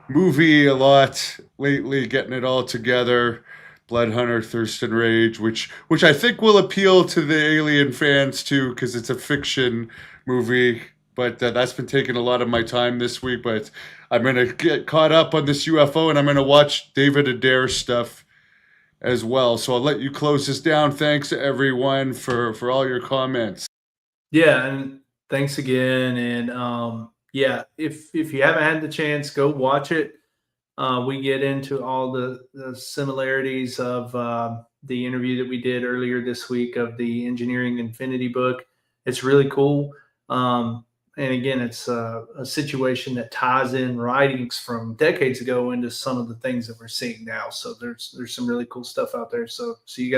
movie a lot lately, getting it all together. Blood Hunter, Thirst and Rage, which I think will appeal to the alien fans too, because it's a fiction movie. But that's been taking a lot of my time this week. But I'm gonna get caught up on this UFO, and I'm gonna watch David Adair stuff as well. So I'll let you close this down. Thanks everyone for all your comments. Yeah, and thanks again. And yeah, if you haven't had the chance, go watch it. We get into all the similarities of the interview that we did earlier this week of the Engineering Infinity book. It's really cool. And again, it's a situation that ties in writings from decades ago into some of the things that we're seeing now. So there's some really cool stuff out there. So you guys.